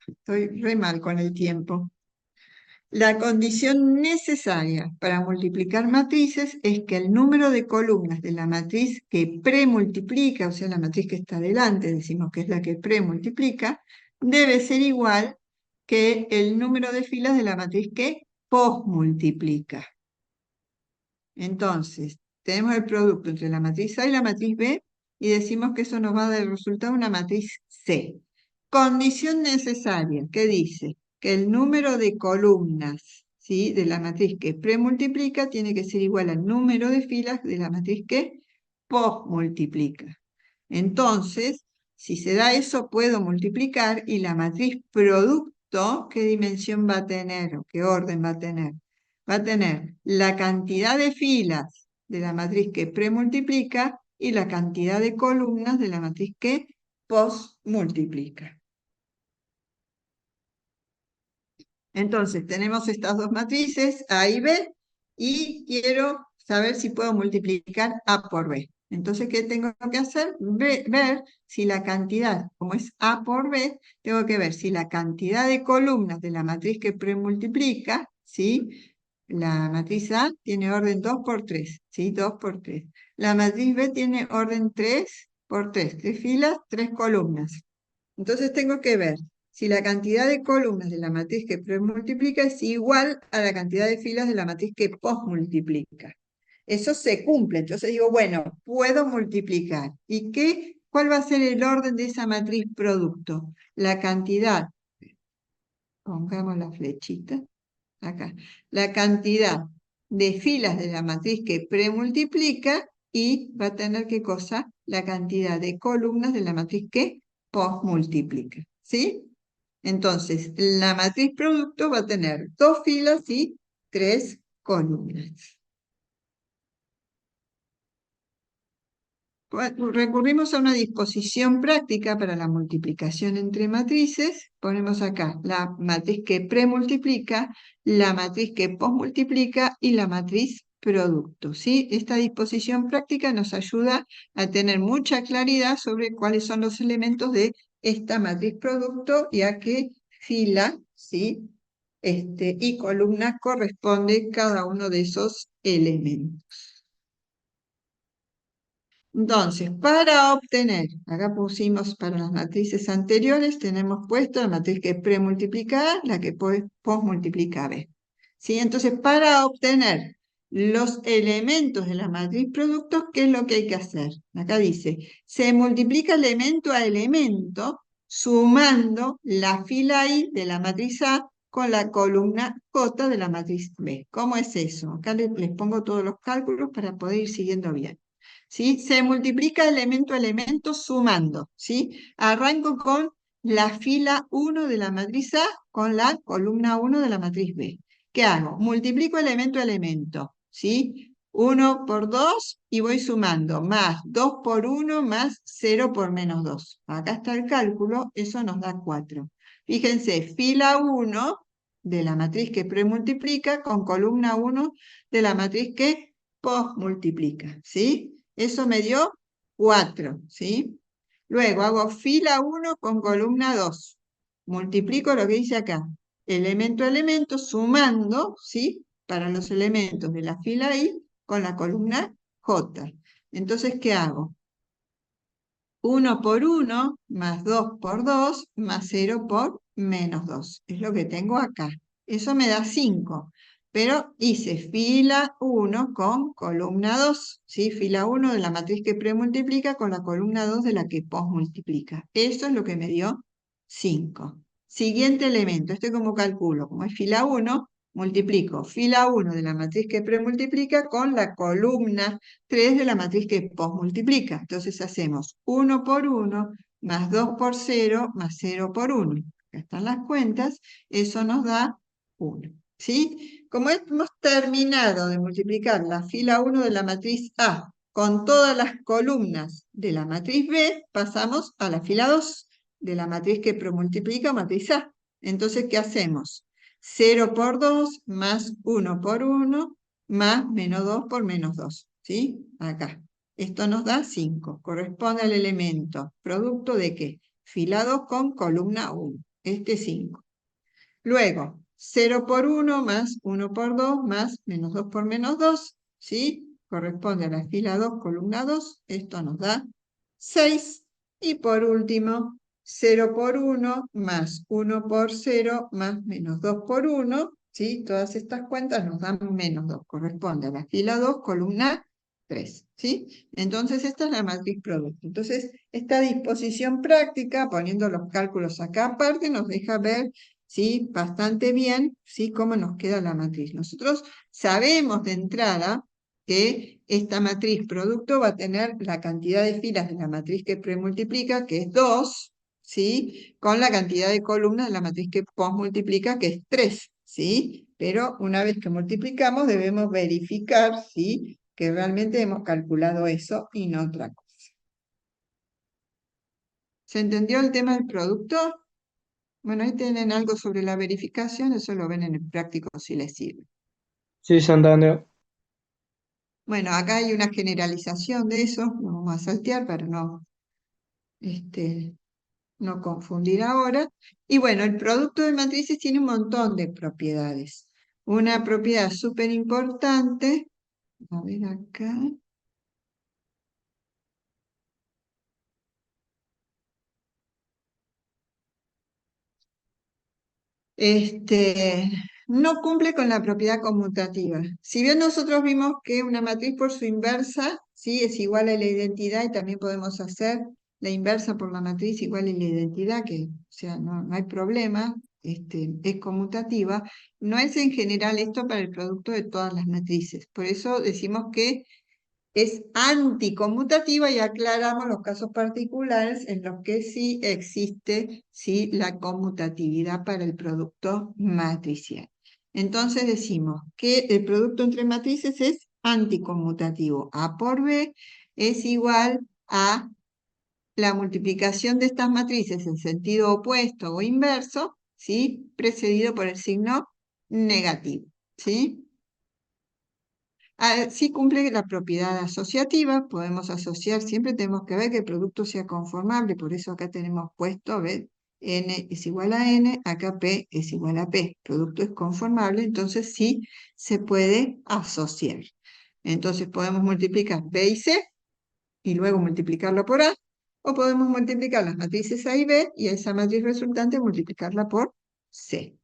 A: estoy re mal con el tiempo. La condición necesaria para multiplicar matrices es que el número de columnas de la matriz que premultiplica, o sea, la matriz que está delante, decimos que es la que premultiplica, debe ser igual que el número de filas de la matriz que posmultiplica. Entonces, tenemos el producto entre la matriz A y la matriz B y decimos que eso nos va a dar el resultado de una matriz C. Condición necesaria, ¿qué dice? Que el número de columnas, ¿sí? de la matriz que premultiplica tiene que ser igual al número de filas de la matriz que posmultiplica. Entonces, si se da eso, puedo multiplicar y la matriz producto, ¿qué dimensión va a tener o qué orden va a tener? Va a tener la cantidad de filas de la matriz que premultiplica y la cantidad de columnas de la matriz que posmultiplica. Entonces, tenemos estas dos matrices, A y B, y quiero saber si puedo multiplicar A por B. Entonces, ¿qué tengo que hacer? Ver si la cantidad, como es A por B, tengo que ver si la cantidad de columnas de la matriz que premultiplica, ¿sí? La matriz A tiene orden 2 por 3, ¿sí? 2 por 3. La matriz B tiene orden 3 por 3, 3 filas, 3 columnas. Entonces tengo que ver si la cantidad de columnas de la matriz que premultiplica es igual a la cantidad de filas de la matriz que posmultiplica. Eso se cumple, entonces digo, bueno, puedo multiplicar. ¿Y cuál va a ser el orden de esa matriz producto? La cantidad, pongamos la flechita, acá, la cantidad de filas de la matriz que premultiplica y va a tener, ¿qué cosa? La cantidad de columnas de la matriz que posmultiplica, ¿sí? Entonces, la matriz producto va a tener 2 filas y 3 columnas. Recurrimos a una disposición práctica para la multiplicación entre matrices. Ponemos acá la matriz que premultiplica, la matriz que posmultiplica y la matriz producto, ¿sí? Esta disposición práctica nos ayuda a tener mucha claridad sobre cuáles son los elementos de esta matriz producto y a qué fila, ¿sí? Y columna corresponde cada uno de esos elementos. Entonces, para obtener, acá pusimos para las matrices anteriores, tenemos puesto la matriz que es premultiplicada, la que posmultiplica B. ¿Sí? Entonces, para obtener los elementos de la matriz productos, ¿qué es lo que hay que hacer? Acá dice, se multiplica elemento a elemento sumando la fila I de la matriz A con la columna J de la matriz B. ¿Cómo es eso? Acá les pongo todos los cálculos para poder ir siguiendo bien. ¿Sí? Se multiplica elemento a elemento sumando, ¿sí? Arranco con la fila 1 de la matriz A con la columna 1 de la matriz B. ¿Qué hago? Multiplico elemento a elemento, ¿sí? 1 por 2 y voy sumando, más 2 por 1 más 0 por menos 2. Acá está el cálculo, eso nos da 4. Fíjense, fila 1 de la matriz que premultiplica con columna 1 de la matriz que posmultiplica, ¿sí? Eso me dio 4, ¿sí? Luego hago fila 1 con columna 2. Multiplico lo que dice acá, elemento a elemento, sumando, ¿sí? Para los elementos de la fila I con la columna J. Entonces, ¿qué hago? 1 por 1, más 2 por 2, más 0 por menos 2. Es lo que tengo acá. Eso me da 5. Pero hice fila 1 con columna 2, ¿sí? Fila 1 de la matriz que premultiplica con la columna 2 de la que posmultiplica. Eso es lo que me dio 5. Siguiente elemento, como calculo, como es fila 1, multiplico fila 1 de la matriz que premultiplica con la columna 3 de la matriz que posmultiplica. Entonces hacemos 1 por 1 más 2 por 0 más 0 por 1. Acá están las cuentas, eso nos da 1. ¿Sí? Como hemos terminado de multiplicar la fila 1 de la matriz A con todas las columnas de la matriz B, pasamos a la fila 2 de la matriz que promultiplica matriz A. Entonces, ¿qué hacemos? 0 por 2 más 1 por 1 más menos 2 por menos 2. ¿Sí? Acá. Esto nos da 5. Corresponde al elemento producto de ¿qué? Fila 2 con columna 1. 5. Luego, 0 por 1 más 1 por 2 más menos 2 por menos 2, ¿sí? Corresponde a la fila 2, columna 2, esto nos da 6. Y por último, 0 por 1 más 1 por 0 más menos 2 por 1, ¿sí? Todas estas cuentas nos dan menos 2, corresponde a la fila 2, columna 3, ¿sí? Entonces esta es la matriz producto. Entonces esta disposición práctica, poniendo los cálculos acá aparte, nos deja ver ¿sí? Bastante bien, ¿sí? Cómo nos queda la matriz. Nosotros sabemos de entrada que esta matriz producto va a tener la cantidad de filas de la matriz que premultiplica, que es 2, ¿sí? Con la cantidad de columnas de la matriz que posmultiplica, que es 3, ¿sí? Pero una vez que multiplicamos debemos verificar, ¿sí? Que realmente hemos calculado eso y no otra cosa. ¿Se entendió el tema del producto? Bueno, ahí tienen algo sobre la verificación, eso lo ven en el práctico si les sirve.
G: Sí, Santander.
A: Bueno, acá hay una generalización de eso, lo vamos a saltear para no confundir ahora. Y bueno, el producto de matrices tiene un montón de propiedades. Una propiedad súper importante, a ver acá. No cumple con la propiedad conmutativa. Si bien nosotros vimos que una matriz por su inversa, ¿sí? Es igual a la identidad y también podemos hacer la inversa por la matriz igual a la identidad, que o sea, no hay problema, es conmutativa. No es en general esto para el producto de todas las matrices. Por eso decimos que es anticonmutativa y aclaramos los casos particulares en los que sí existe la conmutatividad para el producto matricial. Entonces decimos que el producto entre matrices es anticonmutativo. A por B es igual a la multiplicación de estas matrices en sentido opuesto o inverso, ¿sí? Precedido por el signo negativo, ¿sí? Sí cumple la propiedad asociativa, podemos asociar, siempre tenemos que ver que el producto sea conformable, por eso acá tenemos puesto, ¿ves? N es igual a N, acá P es igual a P. El producto es conformable, entonces sí se puede asociar. Entonces podemos multiplicar B y C y luego multiplicarlo por A, o podemos multiplicar las matrices A y B y a esa matriz resultante multiplicarla por C.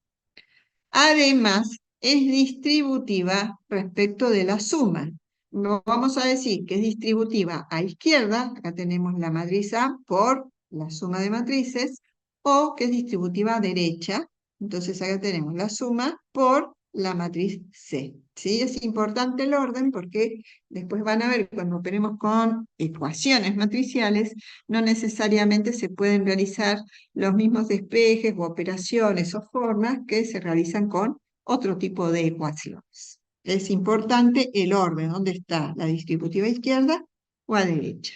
A: Además, es distributiva respecto de la suma. No vamos a decir que es distributiva a izquierda, acá tenemos la matriz A por la suma de matrices, o que es distributiva a derecha, entonces acá tenemos la suma por la matriz C. ¿Sí? Es importante el orden porque después van a ver cuando operemos con ecuaciones matriciales, no necesariamente se pueden realizar los mismos despejes o operaciones o formas que se realizan con otro tipo de ecuaciones. Es importante el orden, dónde está la distributiva a izquierda o a derecha.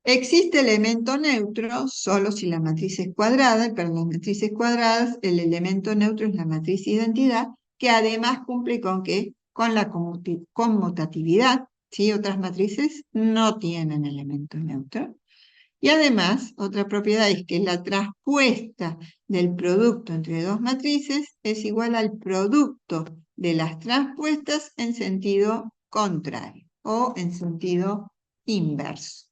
A: Existe elemento neutro solo si la matriz es cuadrada, y para las matrices cuadradas el elemento neutro es la matriz identidad, que además cumple con ¿qué? Con la conmutatividad, ¿sí? Otras matrices no tienen elemento neutro. Y además, otra propiedad es que la traspuesta del producto entre dos matrices es igual al producto de las traspuestas en sentido contrario o en sentido inverso.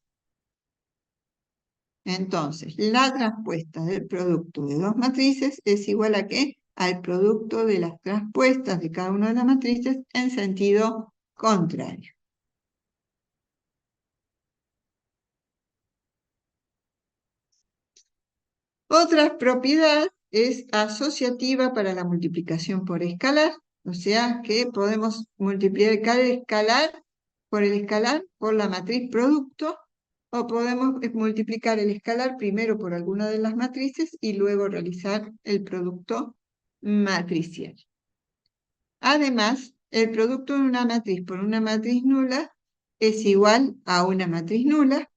A: Entonces, la traspuesta del producto de dos matrices es igual a ¿qué? Al producto de las traspuestas de cada una de las matrices en sentido contrario. Otra propiedad es asociativa para la multiplicación por escalar, o sea que podemos multiplicar el escalar por la matriz producto, o podemos multiplicar el escalar primero por alguna de las matrices y luego realizar el producto matricial. Además, el producto de una matriz por una matriz nula es igual a una matriz nula,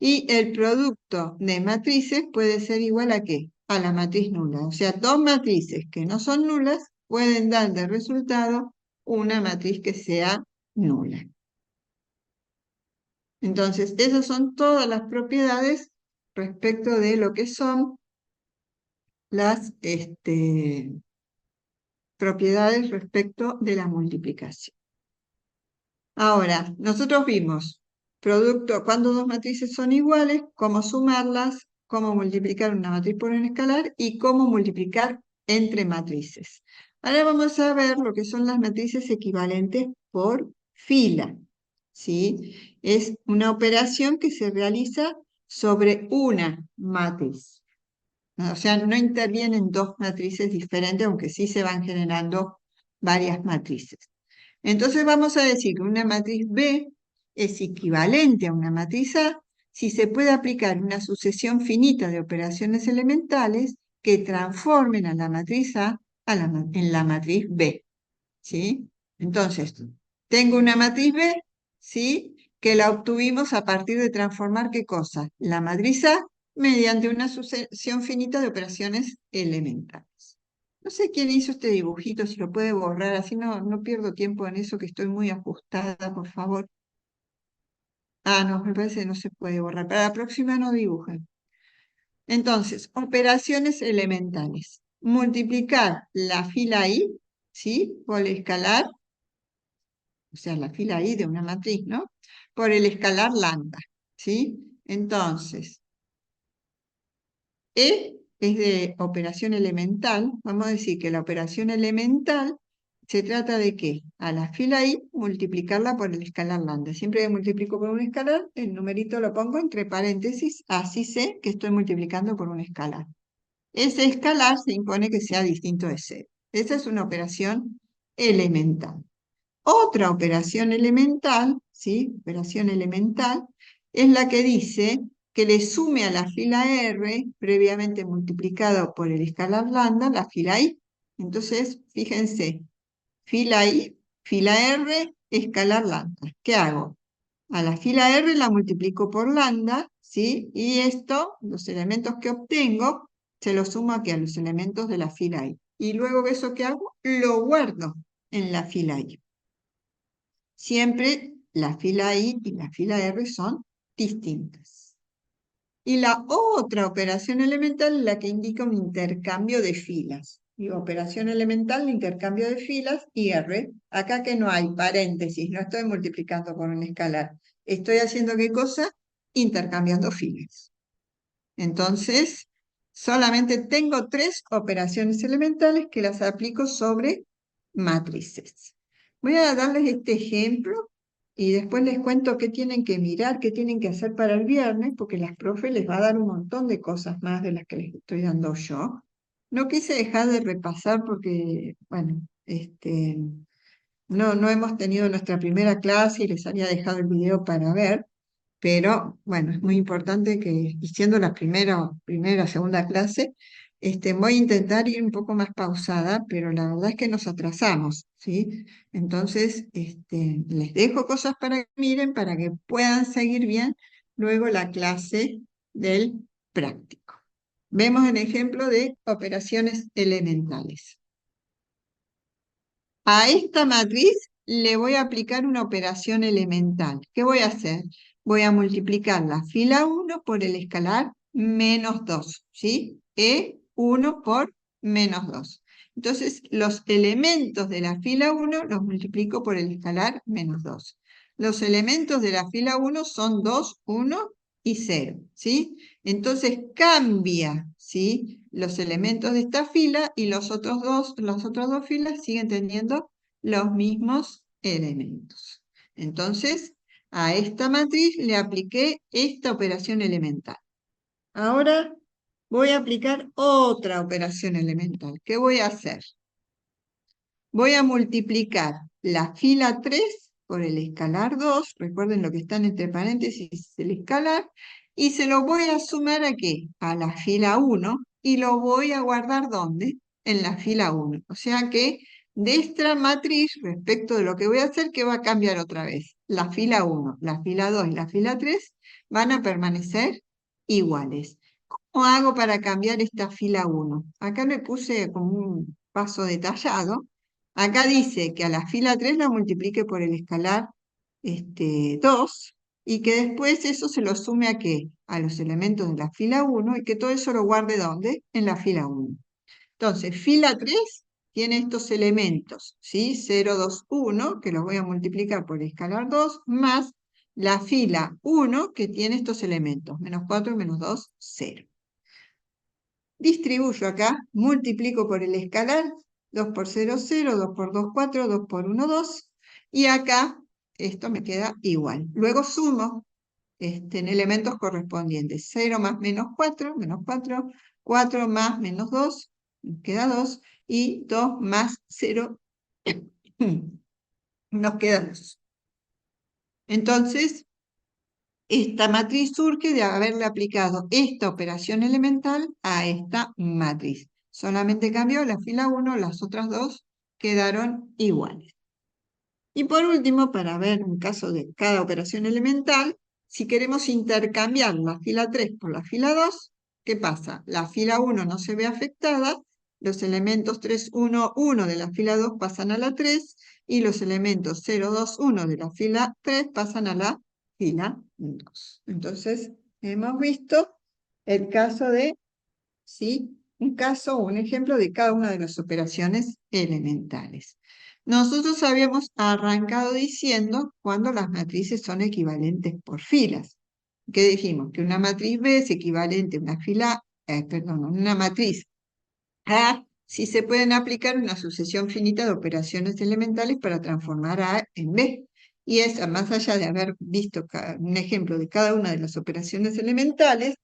A: y el producto de matrices puede ser igual a ¿qué? A la matriz nula. O sea, dos matrices que no son nulas pueden dar de resultado una matriz que sea nula. Entonces, esas son todas las propiedades respecto de lo que son las propiedades respecto de la multiplicación. Ahora, nosotros vimos producto, cuando dos matrices son iguales, cómo sumarlas, cómo multiplicar una matriz por un escalar y cómo multiplicar entre matrices. Ahora vamos a ver lo que son las matrices equivalentes por fila. ¿Sí? Es una operación que se realiza sobre una matriz. O sea, no intervienen dos matrices diferentes, aunque sí se van generando varias matrices. Entonces vamos a decir que una matriz B es equivalente a una matriz A si se puede aplicar una sucesión finita de operaciones elementales que transformen a la matriz A en la matriz B. ¿Sí? Entonces, tengo una matriz B, ¿sí? Que la obtuvimos a partir de transformar ¿qué cosa? La matriz A mediante una sucesión finita de operaciones elementales. No sé quién hizo este dibujito, si lo puede borrar, así no pierdo tiempo en eso, que estoy muy ajustada, por favor. Ah, no, me parece que no se puede borrar. Para la próxima no dibujen. Entonces, operaciones elementales. Multiplicar la fila I, ¿sí? Por el escalar, o sea, la fila I de una matriz, ¿no? Por el escalar lambda, ¿sí? Entonces, E es de operación elemental. Vamos a decir que la operación elemental se trata de que a la fila I multiplicarla por el escalar lambda. Siempre que multiplico por un escalar, el numerito lo pongo entre paréntesis, así sé que estoy multiplicando por un escalar. Ese escalar se impone que sea distinto de cero. Esa es una operación elemental. Otra operación elemental, ¿sí? Operación elemental, es la que dice que le sume a la fila R, previamente multiplicado por el escalar lambda, la fila I. Entonces, fíjense, fila I, fila R, escalar lambda. ¿Qué hago? A la fila R la multiplico por lambda, ¿sí? Y esto, los elementos que obtengo, se los sumo aquí a los elementos de la fila I. Y luego eso que hago, lo guardo en la fila I. Siempre la fila I y la fila R son distintas. Y la otra operación elemental es la que indica un intercambio de filas. Digo, operación elemental, intercambio de filas y R. Acá que no hay paréntesis, no estoy multiplicando por un escalar. Estoy haciendo ¿qué cosa? Intercambiando filas. Entonces, solamente tengo 3 operaciones elementales que las aplico sobre matrices. Voy a darles este ejemplo y después les cuento qué tienen que mirar, qué tienen que hacer para el viernes, porque las profes les va a dar un montón de cosas más de las que les estoy dando yo. No quise dejar de repasar porque, bueno, no hemos tenido nuestra primera clase y les había dejado el video para ver, pero bueno, es muy importante que, y siendo la segunda clase, voy a intentar ir un poco más pausada, pero la verdad es que nos atrasamos, ¿sí? Entonces, les dejo cosas para que miren, para que puedan seguir bien luego la clase del práctico. Vemos el ejemplo de operaciones elementales. A esta matriz le voy a aplicar una operación elemental. ¿Qué voy a hacer? Voy a multiplicar la fila 1 por el escalar menos 2, ¿sí? E1 por menos 2. Entonces, los elementos de la fila 1 los multiplico por el escalar menos 2. Los elementos de la fila 1 son 2, 1 y 0, ¿sí? Entonces cambia, ¿sí? Los elementos de esta fila y las otras dos filas siguen teniendo los mismos elementos. Entonces, a esta matriz le apliqué esta operación elemental. Ahora voy a aplicar otra operación elemental. ¿Qué voy a hacer? Voy a multiplicar la fila 3 por el escalar 2, recuerden lo que están entre paréntesis, el escalar, y se lo voy a sumar ¿a qué? A la fila 1, y lo voy a guardar ¿dónde? En la fila 1. O sea que de esta matriz, respecto de lo que voy a hacer, ¿qué va a cambiar otra vez? La fila 1, la fila 2 y la fila 3 van a permanecer iguales. ¿Cómo hago para cambiar esta fila 1? Acá le puse como un paso detallado. Acá dice que a la fila 3 la multiplique por el escalar 2 y que después eso se lo sume ¿a qué? A los elementos de la fila 1 y que todo eso lo guarde ¿dónde? En la fila 1. Entonces, fila 3 tiene estos elementos, ¿sí? 0, 2, 1, que los voy a multiplicar por el escalar 2, más la fila 1 que tiene estos elementos, menos 4, menos 2, 0. Distribuyo acá, multiplico por el escalar, 2 por 0, 0, 2 por 2, 4, 2 por 1, 2, y acá esto me queda igual. Luego sumo en elementos correspondientes, 0 más menos 4, 4 más menos 2, nos queda 2, y 2 más 0, nos queda 2. Entonces, esta matriz surge de haberle aplicado esta operación elemental a esta matriz. Solamente cambió la fila 1, las otras dos quedaron iguales. Y por último, para ver un caso de cada operación elemental, si queremos intercambiar la fila 3 por la fila 2, ¿qué pasa? La fila 1 no se ve afectada, los elementos 3, 1, 1 de la fila 2 pasan a la 3 y los elementos 0, 2, 1 de la fila 3 pasan a la fila 2. Entonces, hemos visto el caso de, ¿sí? Un caso o un ejemplo de cada una de las operaciones elementales. Nosotros habíamos arrancado diciendo cuando las matrices son equivalentes por filas. ¿Qué dijimos? Que una matriz B es equivalente a una fila, perdón, una matriz A, si se pueden aplicar una sucesión finita de operaciones elementales para transformar A en B. Y esa, más allá de haber visto un ejemplo de cada una de las operaciones elementales,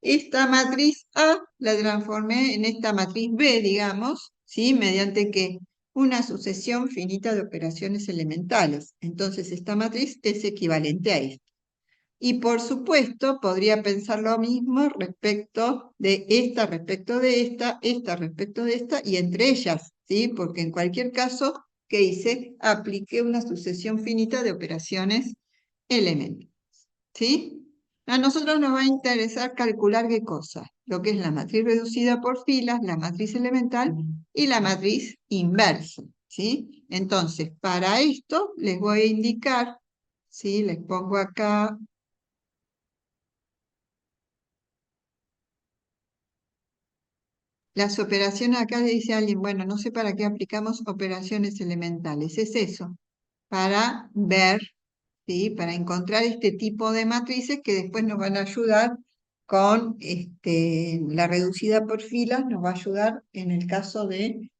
A: esta matriz A la transformé en esta matriz B, digamos, ¿sí? Mediante que una sucesión finita de operaciones elementales. Entonces, esta matriz es equivalente a esta. Y por supuesto, podría pensar lo mismo respecto de esta respecto de esta, y entre ellas, ¿sí? Porque en cualquier caso, ¿qué hice? Apliqué una sucesión finita de operaciones elementales. ¿Sí? A nosotros nos va a interesar calcular qué cosa, lo que es la matriz reducida por filas, la matriz elemental y la matriz inversa, ¿sí? Entonces, para esto les voy a indicar, ¿sí? Les pongo acá las operaciones, acá le dice alguien, bueno, no sé para qué aplicamos operaciones elementales, es eso, para ver, ¿sí? Para encontrar este tipo de matrices que después nos van a ayudar con la reducida por filas, nos va a ayudar en el caso de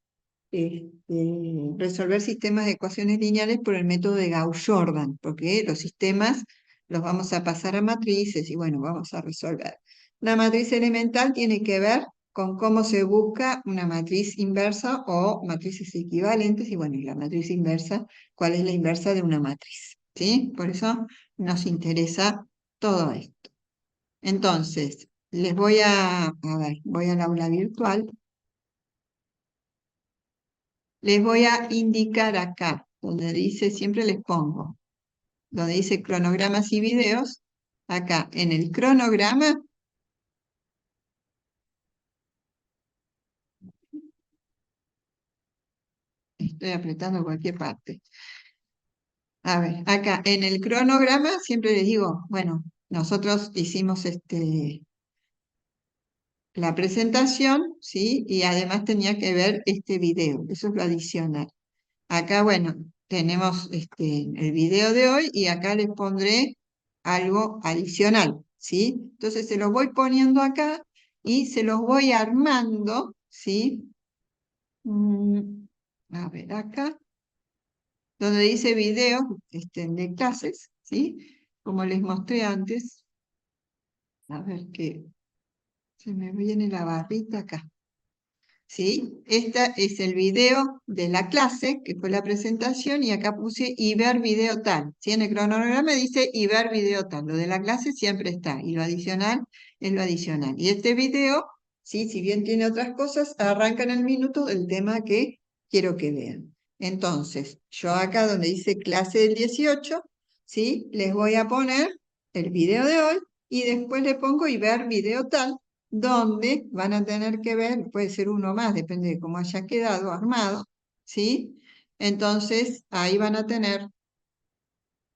A: resolver sistemas de ecuaciones lineales por el método de Gauss-Jordan, porque los sistemas los vamos a pasar a matrices y bueno, vamos a resolver. La matriz elemental tiene que ver con cómo se busca una matriz inversa o matrices equivalentes, y bueno, y la matriz inversa, cuál es la inversa de una matriz, ¿sí? Por eso nos interesa todo esto. Entonces, les voy a ver, voy al aula virtual. Les voy a indicar acá, donde dice, siempre les pongo, donde dice cronogramas y videos, acá en el cronograma, estoy apretando cualquier parte. A ver, acá en el cronograma siempre les digo, bueno, nosotros hicimos la presentación, ¿sí? Y además tenía que ver este video, eso es lo adicional. Acá, bueno, tenemos el video de hoy y acá les pondré algo adicional, ¿sí? Entonces se los voy poniendo acá y se los voy armando, ¿sí? A ver, acá, donde dice video de clases, ¿sí? Como les mostré antes. A ver que se me viene la barrita acá. ¿Sí? Este es el video de la clase, que fue la presentación, y acá puse y ver video tal. ¿Sí? En el cronograma dice y ver video tal. Lo de la clase siempre está, y lo adicional es lo adicional. Y este video, ¿sí? Si bien tiene otras cosas, arranca en el minuto del tema que quiero que vean. Entonces, yo acá donde dice clase del 18, ¿sí? Les voy a poner el video de hoy, y después le pongo y ver video tal, donde van a tener que ver, puede ser uno más, depende de cómo haya quedado armado, ¿sí? Entonces, ahí van a tener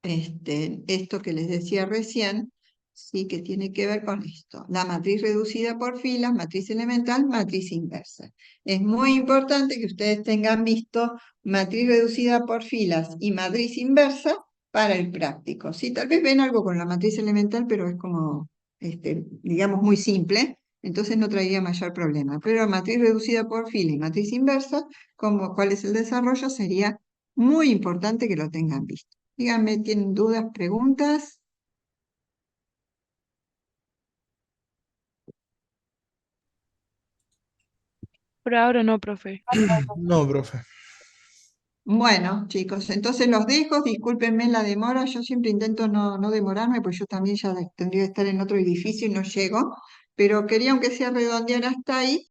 A: esto que les decía recién, ¿sí? Que tiene que ver con esto. La matriz reducida por filas, matriz elemental, matriz inversa. Es muy importante que ustedes tengan visto matriz reducida por filas y matriz inversa para el práctico, ¿sí? Tal vez ven algo con la matriz elemental, pero es como, digamos, muy simple, entonces no traería mayor problema. Pero matriz reducida por fila y matriz inversa, como cuál es el desarrollo, sería muy importante que lo tengan visto. Díganme, ¿tienen dudas, preguntas?
E: Por ahora no, profe.
C: No, profe.
A: Bueno, chicos, entonces los dejo, discúlpenme la demora, yo siempre intento no demorarme, pues yo también ya tendría que estar en otro edificio y no llego, pero quería aunque sea redondear hasta ahí